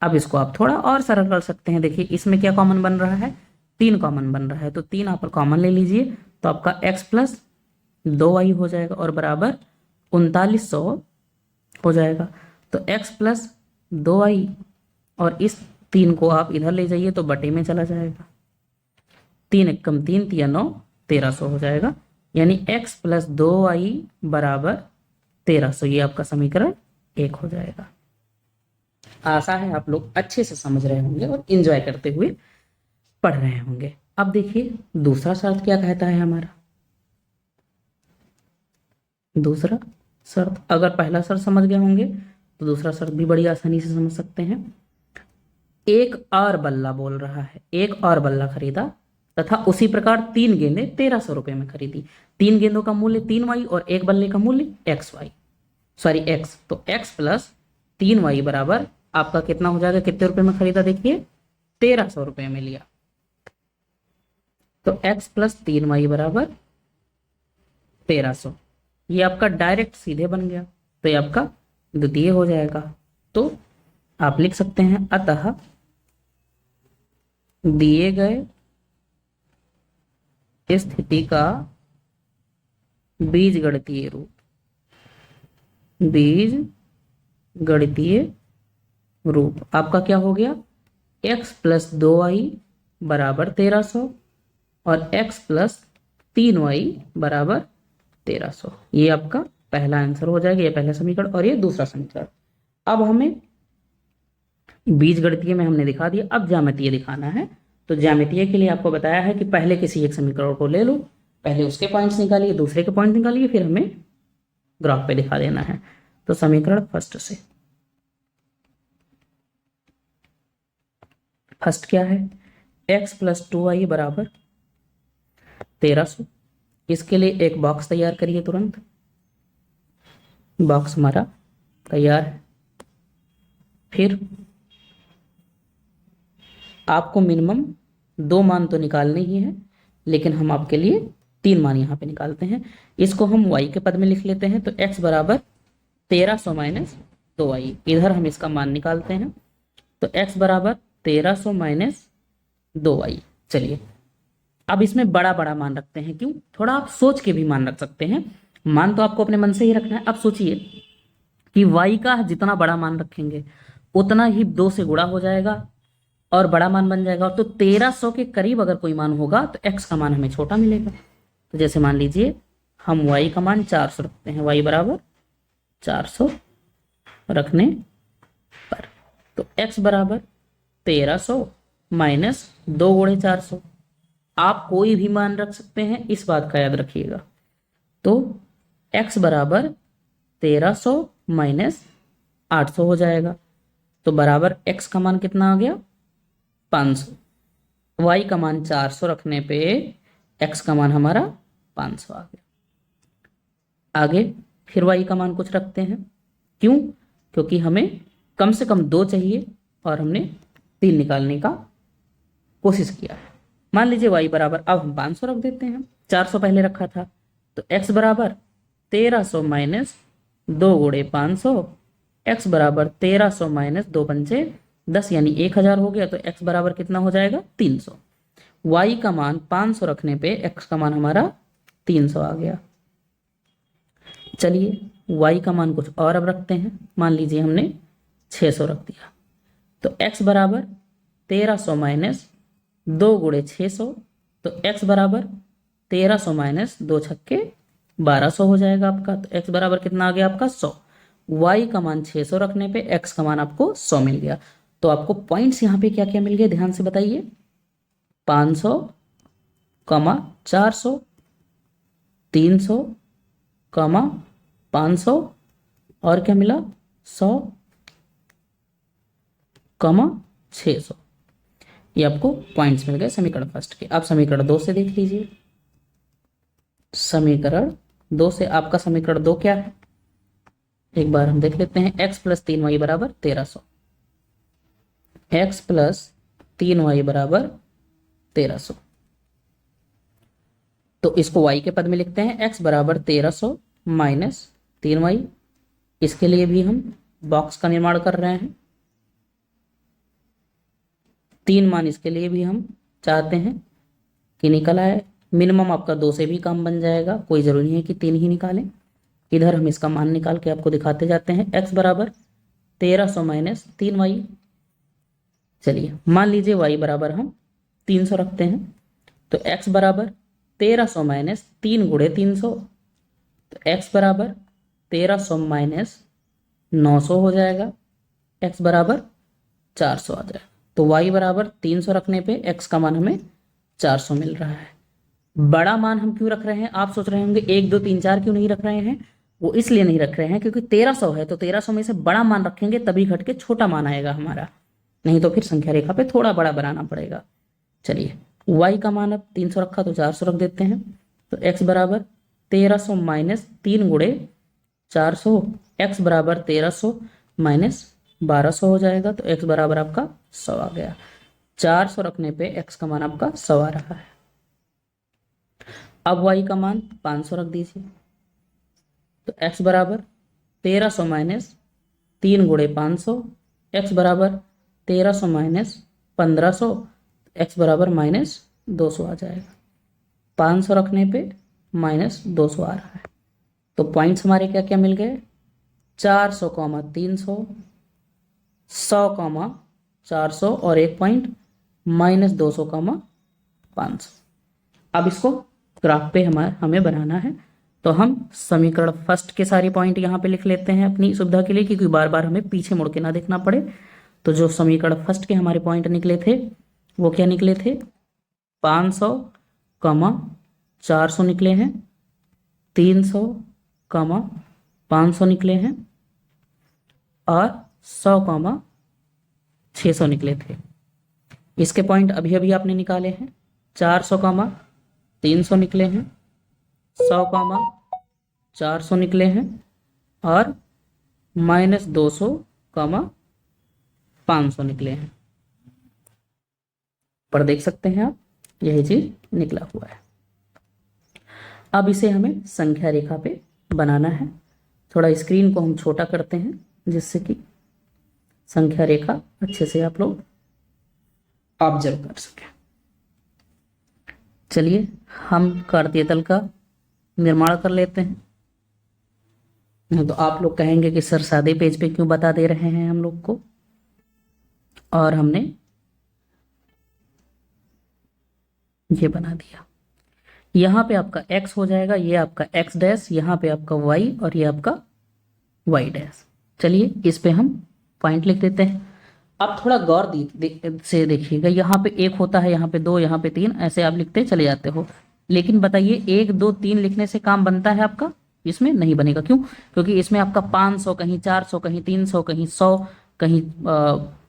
अब इसको आप थोड़ा और सरल कर सकते हैं। देखिए इसमें क्या कॉमन बन रहा है? 3 कॉमन बन रहा है। तो 3 आप कॉमन ले लीजिए, तो आपका x प्लस 2y हो जाएगा और बराबर 3900 हो जाएगा। तो x प्लस 2y और इस 3 को आप इधर ले जाइए तो बटे में चला जाएगा। 3 एकम 3, 3 9, 1300 हो जाएगा। यानी x प्लस 2y बराबर 1300। ये आपका समीकरण 1 हो जाएगा। आशा है आप लोग अच्छे से समझ रहे होंगे और एंजॉय करते हुए पढ़ रहे होंगे। अब देखिए दूसरा शर्त क्या कहता है हमारा। दूसरा शर्त, अगर पहला शर्त समझ गए होंगे तो दूसरा शर्त भी बड़ी आसानी से समझ सकते हैं। एक और बल्ला बोल रहा है, एक और बल्ला खरीदा तथा उसी प्रकार 3 गेंदें 1300 रुपये में खरीदी। 3 गेंदों का मूल्य 3y और एक बल्ले का मूल्य x। तो x प्लस 3y बराबर आपका कितना हो जाएगा? कितने रुपए में खरीदा? देखिए 1300 रुपये में लिया। तो x प्लस 3y बराबर 1300। ये आपका डायरेक्ट सीधे बन गया, तो ये आपका द्वितीय हो जाएगा। तो आप लिख सकते हैं अतः दिए गए स्थिति का बीजगणितीय रूप आपका क्या हो गया? x प्लस 2y बराबर 1300 और x प्लस 3y बराबर 1300। ये आपका पहला आंसर हो जाएगा, ये पहला समीकरण और ये दूसरा समीकरण। अब हमें बीजगणितीय में हमने दिखा दिया, अब ज्यामितीय दिखाना है। तो ज्यामितीय के लिए आपको बताया है कि पहले किसी एक समीकरण को ले लो, पहले उसके पॉइंट्स निकालिए, दूसरे के पॉइंट निकालिए, फिर हमें ग्राफ पे दिखा देना है। तो समीकरण फर्स्ट क्या है? x प्लस 2y बराबर 1300। इसके लिए एक बॉक्स तैयार करिए तुरंत। बॉक्स हमारा तैयार है। फिर आपको मिनिमम 2 मान तो निकालने ही है, लेकिन हम आपके लिए 3 मान यहाँ पे निकालते हैं। इसको हम y के पद में लिख लेते हैं। तो x बराबर 1300 माइनस 2y, इधर हम इसका मान निकालते हैं। तो x बराबर 1300 माइनस 2y। चलिए अब इसमें बड़ा बड़ा मान रखते हैं। क्यों? थोड़ा आप सोच के भी मान रख सकते हैं। मान तो आपको अपने मन से ही रखना है। अब सोचिए कि y का जितना बड़ा मान रखेंगे उतना ही 2 से गुणा हो जाएगा और बड़ा मान बन जाएगा। तो 1300 के करीब अगर कोई मान होगा तो x का मान हमें छोटा मिलेगा। तो जैसे मान लीजिए हम y का मान 400 रखते हैं, y बराबर 400 रखने पर, तो x बराबर 1300 माइनस 2 गुणे 400। आप कोई भी मान रख सकते हैं, इस बात का याद रखिएगा। तो x बराबर 1300 माइनस 800 हो जाएगा। तो बराबर x का मान कितना आ गया? 500। y का मान 400 रखने पे x का मान हमारा 500 आ गया। आगे फिर y का मान कुछ रखते हैं। क्यों? क्योंकि हमें कम से कम 2 चाहिए और हमने 3 निकालने का कोशिश किया है। मान लीजिए y बराबर, अब हम 500 रख देते हैं, 400 पहले रखा था। तो x बराबर 1300 माइनस 2 गुणे 500, x बराबर 1300 माइनस 2 पंचे 10 यानी 1000 हो गया। तो x बराबर कितना हो जाएगा? 300। y का मान 500 रखने पे x का मान हमारा 300 आ गया। चलिए y का मान कुछ और अब रखते हैं। मान लीजिए हमने 600 रख दिया। तो x बराबर 1300 माइनस 2 गुणे 600, तो x बराबर 1300 माइनस 2 छक्के 1200 हो जाएगा आपका। तो x बराबर कितना आ गया आपका? 100। y का मान 600 रखने पे x का मान आपको 100 मिल गया। तो आपको पॉइंट्स यहाँ पे क्या क्या मिल गए, ध्यान से बताइए। 500, 400, 300, 500 और क्या मिला? 100, 600। ये आपको पॉइंट्स मिल गए समीकरण फर्स्ट के। अब समीकरण 2 से देख लीजिए। समीकरण 2 से आपका समीकरण 2 क्या है? एक बार हम देख लेते हैं। x प्लस 3y बराबर 1300। x प्लस 3y बराबर 1300। तो इसको y के पद में लिखते हैं, x बराबर 1300 माइनस 3y। इसके लिए भी हम बॉक्स का निर्माण कर रहे हैं। 3 मान इसके लिए भी हम चाहते हैं कि निकल आए। मिनिमम आपका 2 से भी कम बन जाएगा, कोई ज़रूरी नहीं है कि 3 ही निकालें। इधर हम इसका मान निकाल के आपको दिखाते जाते हैं। x बराबर 1300 माइनस 3y। चलिए मान लीजिए y बराबर हम 300 रखते हैं, तो x बराबर 1300 माइनस 3 गुणे 300, तो x बराबर 1300 माइनस 900 हो जाएगा। x बराबर 400 आ जाएगा। तो y बराबर 300 रखने पे x का मान हमें 400 मिल रहा है। बड़ा मान हम क्यों रख रहे हैं? आप सोच रहे होंगे 1 2 3 4 क्यों नहीं रख रहे हैं? वो इसलिए नहीं रख रहे हैं क्योंकि 1300 है, तो 1300 में से बड़ा मान रखेंगे तभी घट के छोटा मान आएगा हमारा, नहीं तो फिर संख्या रेखा पे थोड़ा बड़ा बनाना पड़ेगा। चलिए y का मान अब 300 रखा तो 400 रख देते हैं। तो x बराबर 1300 माइनस 3 गुणे 400, x बराबर 1300 माइनस 1200 हो जाएगा। तो x बराबर आपका 100 आ गया। 400 रखने पे x का मान आपका 100 आ रहा है। अब y का मान 500 रख दीजिए, तो x बराबर 1300 माइनस 3 गुणे 500, x बराबर 1300 माइनस 1500, x बराबर माइनस 200 आ जाएगा। 500 रखने पे माइनस 200 आ रहा है। तो पॉइंट्स हमारे क्या क्या मिल गए? 400 300, 100 400 और एक पॉइंट माइनस 200 500। अब इसको ग्राफ पे हमें बनाना है, तो हम समीकरण फर्स्ट के सारे पॉइंट यहाँ पे लिख लेते हैं अपनी सुविधा के लिए, क्योंकि बार बार हमें पीछे मुड़ के ना देखना पड़े। तो जो समीकरण फर्स्ट के हमारे पॉइंट निकले थे वो क्या निकले थे? 500 400 निकले हैं, 300 500 निकले हैं और 100 600 निकले थे। इसके पॉइंट अभी अभी आपने निकाले हैं। 400 300 निकले हैं, 100 400 निकले हैं और माइनस 200 500 निकले हैं। पर देख सकते हैं आप, यही चीज निकला हुआ है। अब इसे हमें संख्या रेखा पे बनाना है। थोड़ा स्क्रीन को हम छोटा करते हैं जिससे कि संख्या रेखा अच्छे से आप लोग ऑब्जर्व कर सकें। चलिए हम कार्तीय तल का निर्माण कर लेते हैं। तो आप लोग कहेंगे कि सर सादे पेज पे क्यों बता दे रहे हैं हम लोग को, और हमने ये बना दिया। यहाँ पे आपका x हो जाएगा, ये आपका x डैश, यहाँ पे आपका y और ये आपका y डैश। चलिए इस पे हम पॉइंट लिख देते हैं। अब थोड़ा गौर से देखिएगा, यहाँ पे 1 होता है, यहाँ पे 2, यहाँ पे 3, ऐसे आप लिखते चले जाते हो। लेकिन बताइए 1 2 3 लिखने से काम बनता है आपका? इसमें नहीं बनेगा। क्यों? क्योंकि इसमें आपका 500 कहीं 400 कहीं 300 कहीं 100 कहीं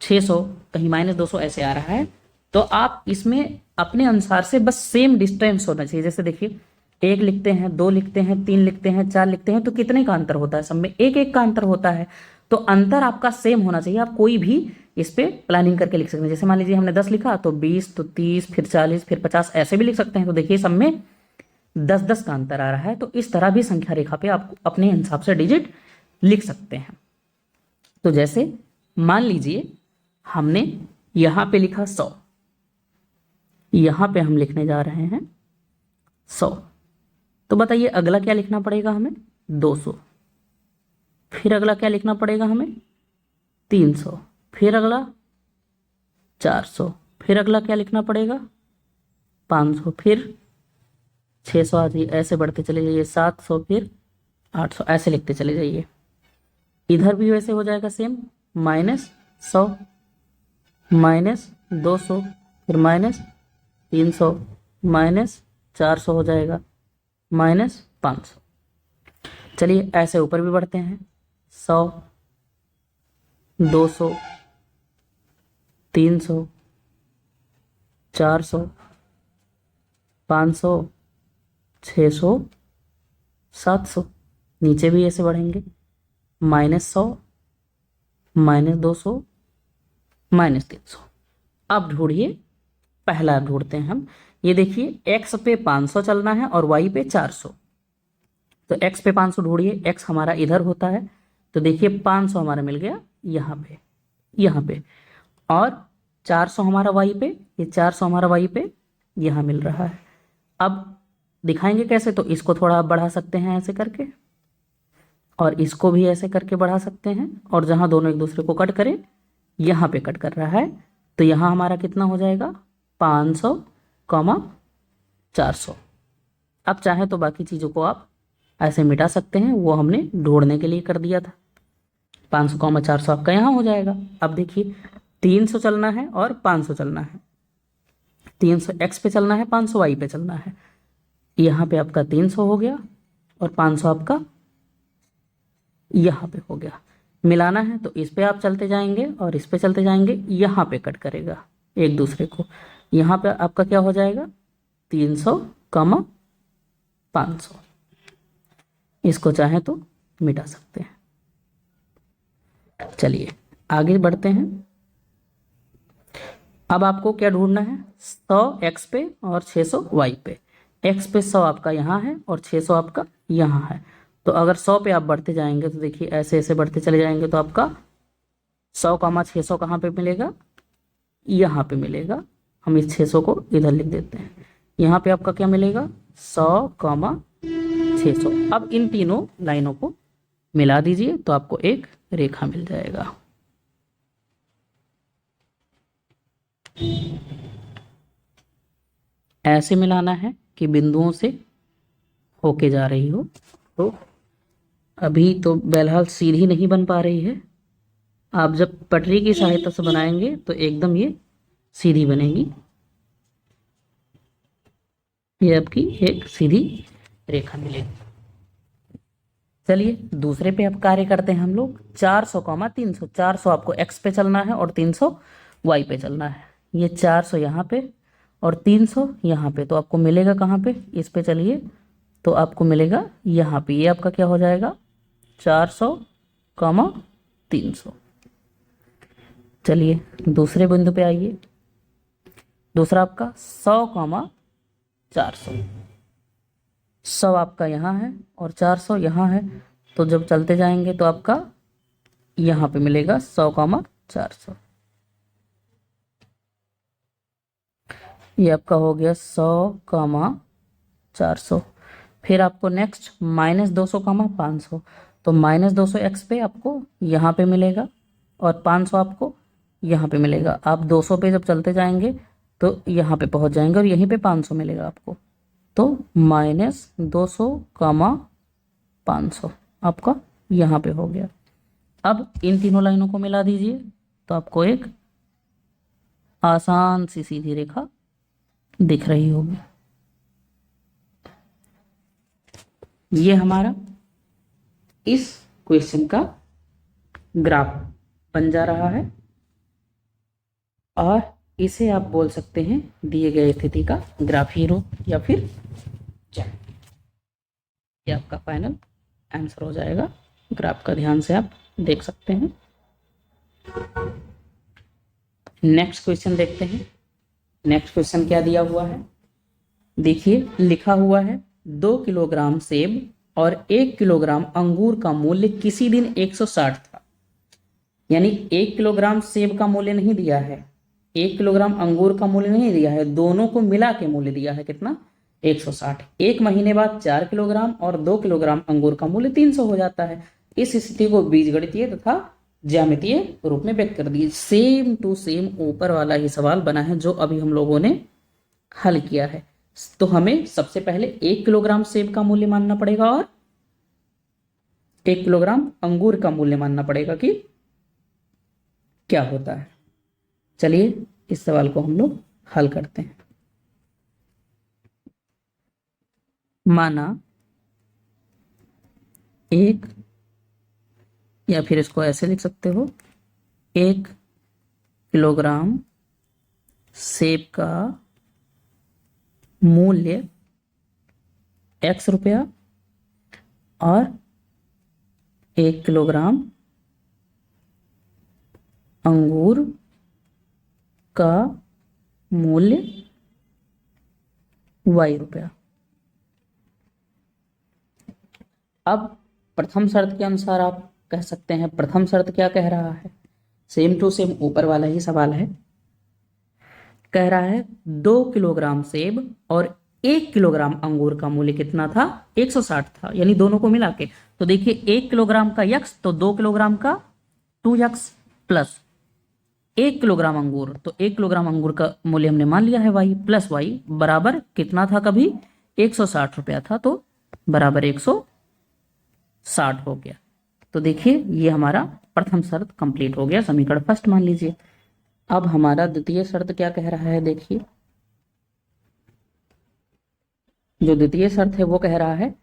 600 कहीं माइनस 200 ऐसे आ रहा है। तो आप इसमें अपने अनुसार से बस सेम डिस्टेंस होना चाहिए। जैसे देखिए 1 लिखते हैं, 2 लिखते हैं, 3 लिखते हैं, 4 लिखते हैं, तो कितने का अंतर होता है? सब में 1 1 का अंतर होता है। तो अंतर आपका सेम होना चाहिए। आप कोई भी इस पे प्लानिंग करके लिख सकते हैं। जैसे मान लीजिए हमने 10 लिखा तो 20, तो 30, फिर 40, फिर 50 ऐसे भी लिख सकते हैं। तो देखिए सब में 10 10 का अंतर आ रहा है। तो इस तरह भी संख्या रेखा पे आप अपने हिसाब से डिजिट लिख सकते हैं। तो जैसे मान लीजिए हमने यहां पे लिखा 100, यहां पे हम लिखने जा रहे हैं 100। तो बताइए अगला क्या लिखना पड़ेगा हमें? 200। फिर अगला क्या लिखना पड़ेगा हमें? 300। फिर अगला 400। फिर अगला क्या लिखना पड़ेगा? 500। फिर 600 आ जाइए, ऐसे बढ़ते चले जाइए। 700, फिर 800, ऐसे लिखते चले जाइए। इधर भी वैसे हो जाएगा सेम, -100, -200, फिर -300, -400 हो जाएगा, -500। चलिए ऐसे ऊपर भी बढ़ते हैं। 100, 200, 300, 400, 500, 600, 700। नीचे भी ऐसे बढ़ेंगे, -100, -200, -300। अब ढूंढिए, पहला ढूंढते हैं हम। ये देखिए x पे 500 चलना है और y पे 400। तो x पे 500 ढूंढिए, x हमारा इधर होता है, तो देखिए 500 हमारा मिल गया यहाँ पे, और 400 हमारा y पे, ये 400 हमारा y पे यहाँ मिल रहा है। अब दिखाएंगे कैसे, तो इसको थोड़ा आप बढ़ा सकते हैं ऐसे करके, और इसको भी ऐसे करके बढ़ा सकते हैं, और जहां दोनों एक दूसरे को कट करें, यहाँ पे कट कर रहा है, तो यहाँ हमारा कितना हो जाएगा 500, 400। अब चाहे तो बाकी चीज़ों को आप ऐसे मिटा सकते हैं, वो हमने ढूंढने के लिए कर दिया था। 500, 400 आपका यहाँ हो जाएगा। अब देखिए 300 चलना है और 500 चलना है। 300 x पे चलना है, 500 y पे चलना है। यहाँ पे आपका 300 हो गया और 500 आपका यहाँ पे हो गया। मिलाना है तो इस पे आप चलते जाएंगे और इस पे चलते जाएंगे, यहाँ पे कट करेगा एक दूसरे को। यहाँ पे आपका क्या हो जाएगा 300, 500। इसको चाहे तो मिटा सकते हैं। चलिए आगे बढ़ते हैं। अब आपको क्या ढूंढना है, 100 x पे और 600 y पे। x पे 100 आपका यहाँ है और 600 आपका यहाँ है। तो अगर 100 पे आप बढ़ते जाएंगे तो देखिए ऐसे ऐसे बढ़ते चले जाएंगे, तो आपका 100, 600 कहाँ पे मिलेगा, यहाँ पे मिलेगा। हम इस 600 को इधर लिख देते हैं। यहाँ पे आपका क्या मिलेगा 100, 600। अब इन तीनों लाइनों को मिला दीजिए तो आपको एक रेखा मिल जाएगा। ऐसे मिलाना है कि बिंदुओं से होके जा रही हो। तो अभी तो बहरहाल सीधी नहीं बन पा रही है, आप जब पटरी की सहायता से बनाएंगे तो एकदम ये सीधी बनेगी। ये आपकी एक सीधी रेखा मिलेगी। चलिए दूसरे पे अब कार्य करते हैं हम लोग। 400, 300। 400 आपको x पे चलना है और 300 y पे चलना है। ये 400 यहाँ पे और 300 यहाँ पे, तो आपको मिलेगा कहाँ पे, इस पे चलिए तो आपको मिलेगा यहाँ पे। ये आपका क्या हो जाएगा 400, 300। चलिए दूसरे बिंदु पे आइए। दूसरा आपका 100, 400। 100 आपका यहाँ है और 400 यहाँ है, तो जब चलते जाएंगे तो आपका यहाँ पे मिलेगा 100, 400। ये आपका हो गया 100, 400। फिर आपको नेक्स्ट -200, 500। तो -200 x पे आपको यहाँ पे मिलेगा और 500 आपको यहाँ पे मिलेगा। आप 200 पे जब चलते जाएंगे तो यहाँ पे पहुँच जाएंगे और यहीं पे 500 मिलेगा आपको। तो -200, 500 आपका यहाँ पे हो गया। अब इन तीनों लाइनों को मिला दीजिए तो आपको एक आसान सी सीधी रेखा दिख रही होगी। ये हमारा इस क्वेश्चन का ग्राफ बन जा रहा है और इसे आप बोल सकते हैं दिए गए स्थिति का ग्राफीय रूप या फिर चार्ट। ये आपका फाइनल आंसर हो जाएगा। ग्राफ का ध्यान से आप देख सकते हैं। नेक्स्ट क्वेश्चन देखते हैं। नेक्स्ट क्वेश्चन क्या दिया हुआ है, देखिए लिखा हुआ है 2 किलोग्राम सेब और 1 किलोग्राम अंगूर का मूल्य किसी दिन 160 था। यानी 1 किलोग्राम सेब का मूल्य नहीं दिया है, 1 किलोग्राम अंगूर का मूल्य नहीं दिया है, दोनों को मिला के मूल्य दिया है कितना 160। एक महीने बाद 4 किलोग्राम और 2 किलोग्राम अंगूर का मूल्य 300 हो जाता है। इस स्थिति को बीजगणितीय तथा ज्यामितीय रूप में व्यक्त कर दिए। सेम टू सेम ऊपर वाला ही सवाल बना है जो अभी हम लोगों ने हल किया है। तो हमें सबसे पहले 1 किलोग्राम सेब का मूल्य मानना पड़ेगा और 1 किलोग्राम अंगूर का मूल्य मानना पड़ेगा कि क्या होता है। चलिए इस सवाल को हम लोग हल करते हैं। माना 1, या फिर इसको ऐसे लिख सकते हो, 1 किलोग्राम सेब का मूल्य x रुपया और 1 किलोग्राम अंगूर का मूल्य ₹y। अब प्रथम शर्त के अनुसार आप कह सकते हैं, प्रथम शर्त क्या कह रहा है, सेम टू सेम ऊपर वाला ही सवाल है। कह रहा है 2 किलोग्राम सेब और 1 किलोग्राम अंगूर का मूल्य कितना था, 160 था, यानी दोनों को मिला के। तो देखिए 1 किलोग्राम का x तो 2 किलोग्राम का 2x प्लस 1 किलोग्राम अंगूर, तो 1 किलोग्राम अंगूर का मूल्य हमने मान लिया है y प्लस y बराबर कितना था, कभी 160 रुपया था, तो बराबर 160 हो गया। तो देखिए ये हमारा प्रथम शर्त कंप्लीट हो गया, समीकरण फर्स्ट मान लीजिए। अब हमारा द्वितीय शर्त क्या कह रहा है, देखिए जो द्वितीय शर्त है वो कह रहा है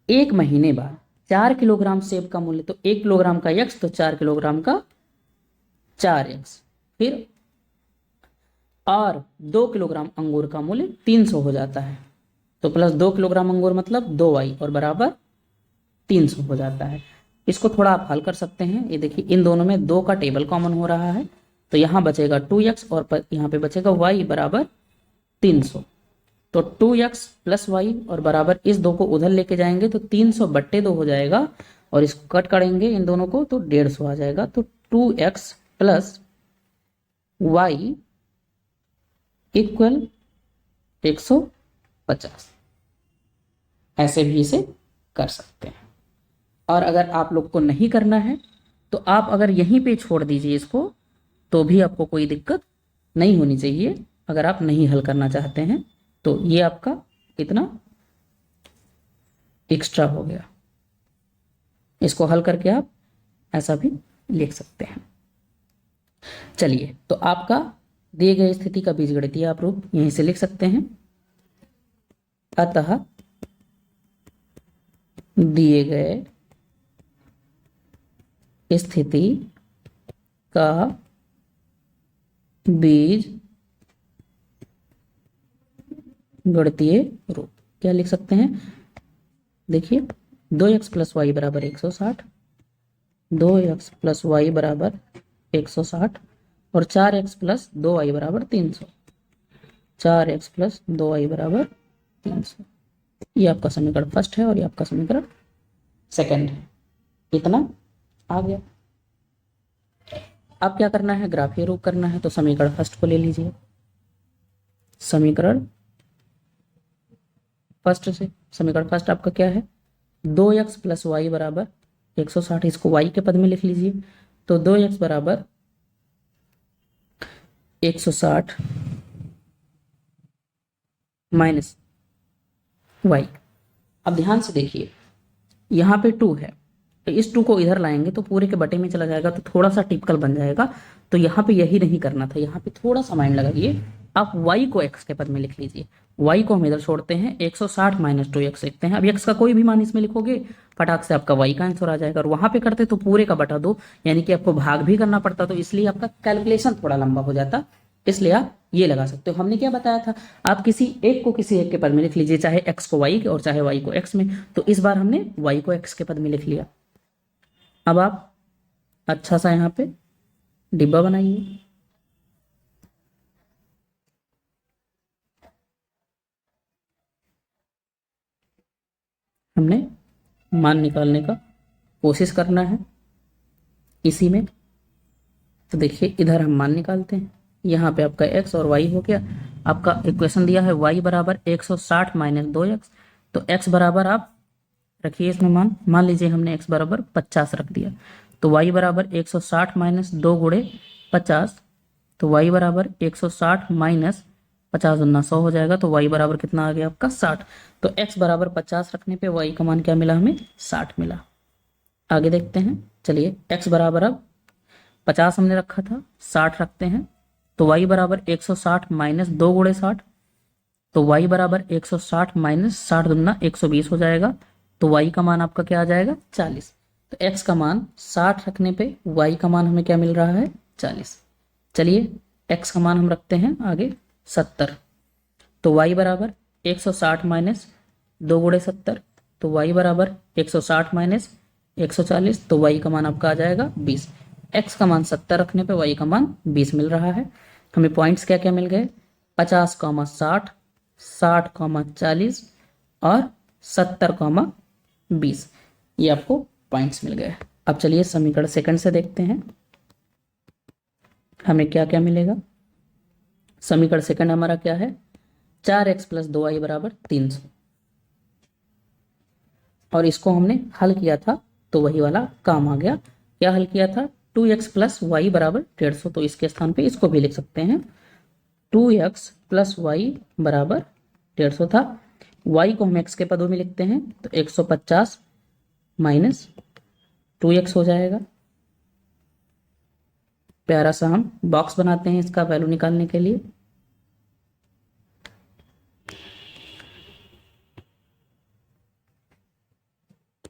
1 महीने बाद 4 किलोग्राम सेब का मूल्य, तो 1 किलोग्राम का x तो 4 किलोग्राम का 4x, फिर और 2 किलोग्राम अंगूर का मूल्य 300 हो जाता है, तो प्लस 2 किलोग्राम अंगूर मतलब 2y और बराबर 300 हो जाता है। इसको थोड़ा आप हल कर सकते हैं, ये देखिए इन दोनों में 2 का टेबल कॉमन हो रहा है, तो यहाँ बचेगा 2x और यहाँ पे बचेगा y बराबर 300, तो 2x प्लस y और बराबर इस 2 को उधर लेके जाएंगे तो 300/2 हो जाएगा, और इसको कट करेंगे इन दोनों को तो 150 आ जाएगा, तो 2x प्लस y इक्वल 150। ऐसे भी इसे कर सकते हैं। और अगर आप लोग को नहीं करना है तो आप अगर यहीं पे छोड़ दीजिए इसको, तो भी आपको कोई दिक्कत नहीं होनी चाहिए। अगर आप नहीं हल करना चाहते हैं तो ये आपका इतना एक्स्ट्रा हो गया, इसको हल करके आप ऐसा भी लिख सकते हैं। चलिए, तो आपका दिए गए स्थिति का बीजगणितीय आप रूप यहीं से लिख सकते हैं। अतः दिए गए स्थिति का बीज गणितीय रूप क्या लिख सकते हैं, देखिए 2x प्लस वाई बराबर 160, 2x प्लस वाई बराबर 160 और 4x प्लस 2y बराबर 300, 4x प्लस 2y बराबर 300। ये आपका समीकरण फर्स्ट है और ये आपका समीकरण सेकंड है। इतना आ गया। अब क्या करना है, ग्राफीय रूप करना है, तो समीकरण फर्स्ट को ले लीजिए। समीकरण फर्स्ट से समीकरण फर्स्ट आपका क्या है, 2x प्लस वाई बराबर 160, इसको y के पद में लिख लीजिए, तो 2x बराबर 160 माइनस y। अब ध्यान से देखिए यहाँ पे 2 है, तो इस 2 को इधर लाएंगे तो पूरे के बटे में चला जाएगा, तो थोड़ा सा टिपिकल बन जाएगा, तो यहाँ पे यही नहीं करना था, यहाँ पे थोड़ा सा माइंड लगाइए। आप y को x के पद में लिख लीजिए, y को हम इधर छोड़ते हैं, 160 माइनस 2x लिखते हैं। अब x का कोई भी मान इसमें लिखोगे फटाक से आपका y का आंसर आ जाएगा, और वहां पे करते तो पूरे का बटा 2, यानी कि आपको भाग भी करना पड़ता, तो इसलिए आपका कैलकुलेशन थोड़ा लंबा हो जाता, इसलिए आप ये लगा सकते हो। हमने क्या बताया था, आप किसी एक को किसी एक के पद में लिख लीजिए, चाहे x को y और चाहे y को x में, तो इस बार हमने y को x के पद में लिख लिया। अब आप अच्छा सा यहाँ पे डिब्बा बनाइए, हमने मान निकालने का कोशिश करना है इसी में। तो देखिए इधर हम मान निकालते हैं, यहाँ पे आपका x और y हो गया। आपका इक्वेशन दिया है y बराबर 160 माइनस 2x, तो x बराबर आप रखिए इसमें मान लीजिए हमने x बराबर 50 रख दिया, तो y बराबर 160 माइनस 2 गुणे 50, तो y बराबर 160 माइनस 50 दूना 100 हो जाएगा, तो y बराबर कितना आ गया आपका 60। तो x बराबर 50 रखने पे y का मान क्या मिला हमें, 60 मिला। आगे देखते हैं, चलिए x बराबर अब 50 हमने रखा था, 60 रखते हैं, तो y बराबर 160 माइनस 2 गुणे 60, तो y बराबर 160 माइनस 60 दूना 120 हो जाएगा, तो y का मान आपका क्या आ जाएगा 40। तो x का मान 60 रखने पे y का मान हमें क्या मिल रहा है 40। चलिए x का मान हम रखते हैं आगे 70, तो y बराबर 160 माइनस 2 गुणे 70, तो y बराबर 160 माइनस 140, तो y का मान आपका आ जाएगा 20। x का मान 70 रखने पे y का मान 20 मिल रहा है। हमें पॉइंट्स क्या क्या मिल गए, 50,60, 60,40 और 70,20, ये आपको पॉइंट्स मिल गए। अब चलिए समीकरण सेकंड से देखते हैं हमें क्या क्या मिलेगा। समीकरण सेकंड हमारा क्या है, 4x + 2y = 300, और इसको हमने हल किया था तो वही वाला काम आ गया। क्या हल किया था, 2x + y = 150, तो इसके स्थान पे इसको भी लिख सकते हैं, 2x + y = 150 था। y को हम x के पदों में लिखते हैं तो 150 माइनस 2x हो जाएगा। प्यारा सा हम बॉक्स बनाते हैं इसका वैल्यू निकालने के लिए।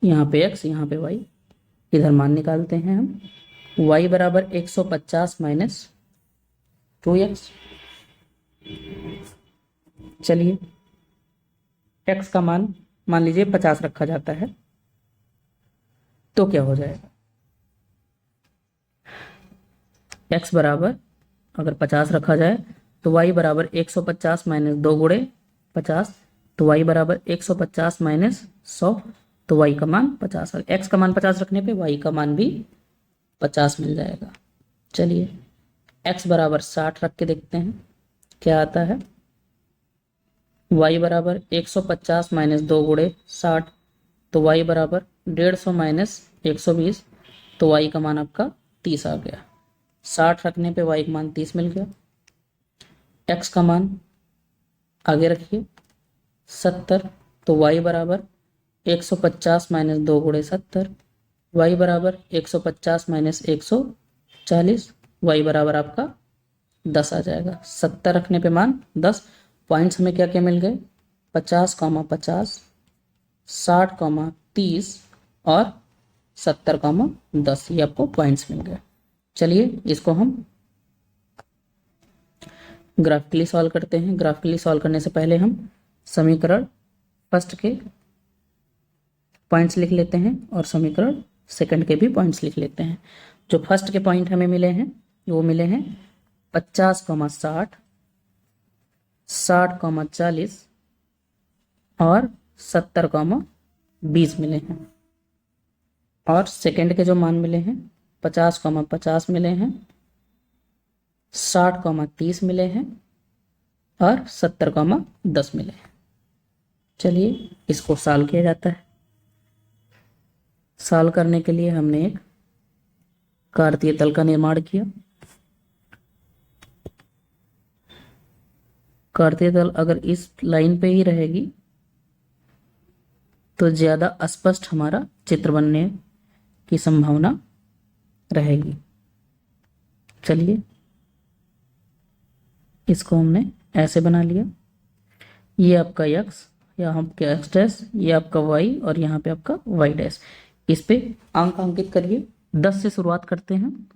यहाँ पे x, यहाँ पे y, इधर मान निकालते हैं हम। y = 150 minus 2x। चलिए x का मान लीजिए 50 रखा जाता है तो क्या हो जाएगा, x बराबर अगर 50 रखा जाए तो y = 150 माइनस 2 गुणे 50, तो y = 150 माइनस 100, तो y का मान 50। x का मान 50 रखने पे y का मान भी 50 मिल जाएगा। चलिए x = 60 रख के देखते हैं क्या आता है। y = 150 माइनस 2 गुणे 60, तो y = 150 माइनस 120, तो y का मान आपका 30 आ गया। 60 रखने पे y का मान 30 मिल गया। x का मान आगे रखिए 70, तो y = 150 माइनस 2 गुणे 70, y = 150 माइनस 140, y = आपका 10 आ जाएगा। 70 रखने पे मान 10। पॉइंट्स हमें क्या क्या मिल गए, 50,50, 60,30 और 70,10, ये आपको पॉइंट्स मिल गए। चलिए इसको हम ग्राफिकली सॉल्व करते हैं। ग्राफिकली सॉल्व करने से पहले हम समीकरण फर्स्ट के पॉइंट्स लिख लेते हैं और समीकरण सेकंड के भी पॉइंट्स लिख लेते हैं। जो फर्स्ट के पॉइंट हमें मिले हैं वो मिले हैं 50,60, 60,40 और 70,20 मिले हैं। और सेकंड के जो मान मिले हैं 50,50 मिले हैं, 60,30 मिले हैं और 70,10 मिले हैं। चलिए इसको सॉल्व किया जाता है। सॉल्व करने के लिए हमने एक कार्तीय तल का निर्माण किया। कार्तीय तल अगर इस लाइन पे ही रहेगी तो ज्यादा स्पष्ट हमारा चित्र बनने की संभावना रहेगी। चलिए इसको हमने ऐसे बना लिया, ये आपका x, यहाँ आपका x डैश, ये आपका y और यहाँ पे आपका y डैश। इस पे अंक अंकित करिए। 10 से शुरुआत करते हैं।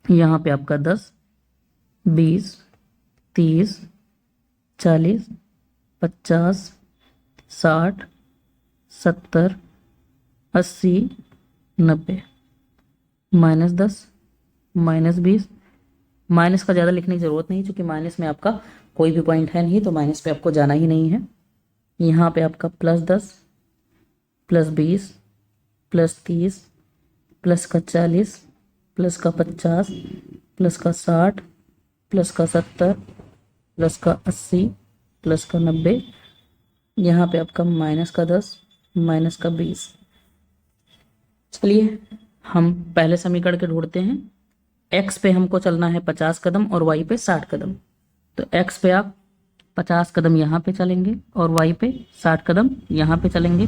यहाँ पे आपका 10, 20, 30, 40, 50, 60, 70, 80, 90, -10, -20। माइनस का ज़्यादा लिखने की ज़रूरत नहीं क्योंकि माइनस में आपका कोई भी पॉइंट है नहीं, तो माइनस पे आपको जाना ही नहीं है। यहाँ पे आपका +10, +20, +30, +40, +50, +60, +70, +80, +90। यहाँ पे आपका -10, -20। चलिए हम पहले समीकरण के ढूंढते हैं। x पे हमको चलना है 50 कदम और y पे 60 कदम, तो x पे आप 50 कदम यहाँ पे चलेंगे और y पे 60 कदम यहाँ पे चलेंगे।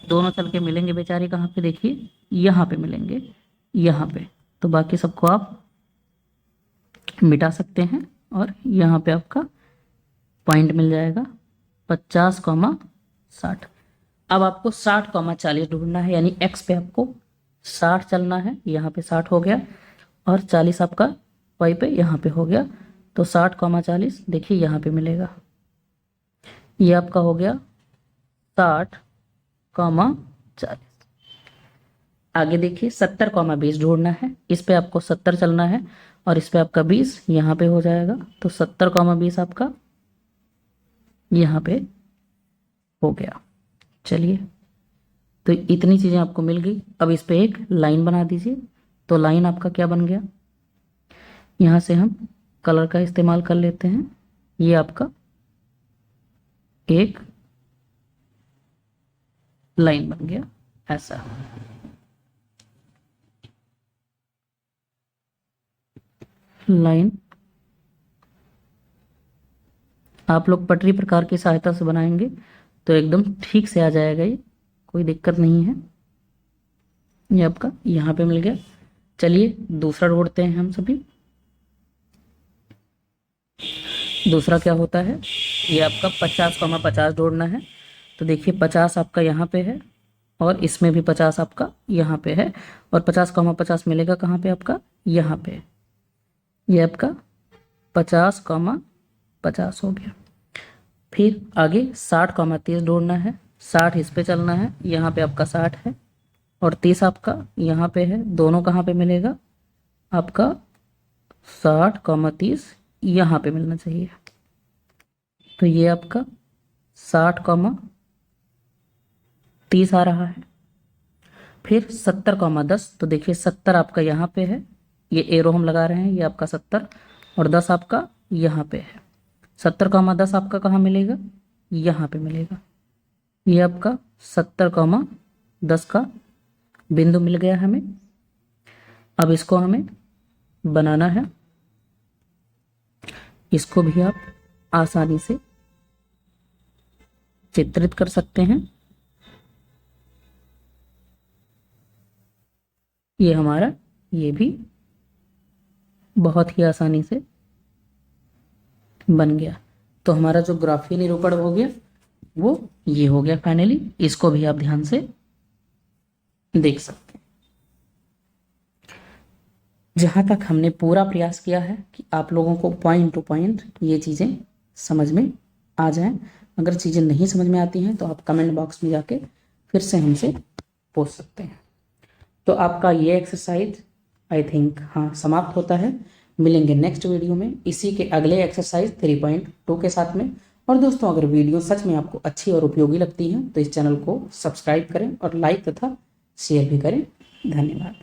दोनों चल के मिलेंगे बेचारे कहाँ पे, देखिए यहाँ पे मिलेंगे, यहाँ पे। तो बाकी सबको आप मिटा सकते हैं और यहाँ पे आपका पॉइंट मिल जाएगा 50,60। अब आपको 60,40 ढूंढना है, यानी x पे आपको 60 चलना है, यहाँ पे 60 हो गया और 40 आपका y पे यहाँ पे हो गया। तो 60,40 देखिए यहाँ पे मिलेगा, ये आपका हो गया 60,40। आगे देखिए 70,20 ढूंढना है, इस पे आपको 70 चलना है और इस पे आपका 20 यहाँ पे हो जाएगा, तो 70,20 आपका यहाँ पे हो गया। चलिए, तो इतनी चीज़ें आपको मिल गई। अब इस पे एक लाइन बना दीजिए। तो लाइन आपका क्या बन गया, यहाँ से हम कलर का इस्तेमाल कर लेते हैं। ये आपका एक लाइन बन गया ऐसा। लाइन आप लोग पटरी प्रकार की सहायता से बनाएंगे तो एकदम ठीक से आ जाएगा, ये कोई दिक्कत नहीं है। ये आपका यहाँ पे मिल गया। चलिए दूसरा ढूंढते हैं हम सभी। दूसरा क्या होता है, ये आपका 50,50 ढूंढना है। तो देखिए 50 आपका यहाँ पे है और इसमें भी 50 आपका यहाँ पे है, और 50,50 मिलेगा कहाँ पे आपका, यहाँ पे। ये आपका 50,50 हो गया। फिर आगे 60,30 ढूंढना है। 60 इस पे चलना है, यहाँ पे आपका 60 है और 30 आपका यहाँ पे है। दोनों कहाँ पे मिलेगा आपका, 60,30 यहाँ पे मिलना चाहिए। तो ये आपका 60,30 आ रहा है। फिर 70,10, तो देखिए 70 आपका यहाँ पे है, ये एरो हम लगा रहे हैं, ये आपका 70 और 10 आपका यहाँ पे है। 70,10 आपका कहाँ मिलेगा, यहाँ पे मिलेगा। ये आपका 70,10 का बिंदु मिल गया हमें। अब इसको हमें बनाना है। इसको भी आप आसानी से चित्रित कर सकते हैं। ये हमारा ये भी बहुत ही आसानी से बन गया। तो हमारा जो ग्राफीय निरूपण हो गया वो ये हो गया फाइनली। इसको भी आप ध्यान से देख सकते हैं। जहां तक हमने पूरा प्रयास किया है कि आप लोगों को पॉइंट टू पॉइंट ये चीज़ें समझ में आ जाएं। अगर चीज़ें नहीं समझ में आती हैं तो आप कमेंट बॉक्स में जाके फिर से हमसे पूछ सकते हैं। तो आपका ये एक्सरसाइज आई थिंक हाँ समाप्त होता है। मिलेंगे नेक्स्ट वीडियो में इसी के अगले एक्सरसाइज 3.2 के साथ में। और दोस्तों अगर वीडियो सच में आपको अच्छी और उपयोगी लगती है तो इस चैनल को सब्सक्राइब करें और लाइक तथा शेयर भी करें। धन्यवाद।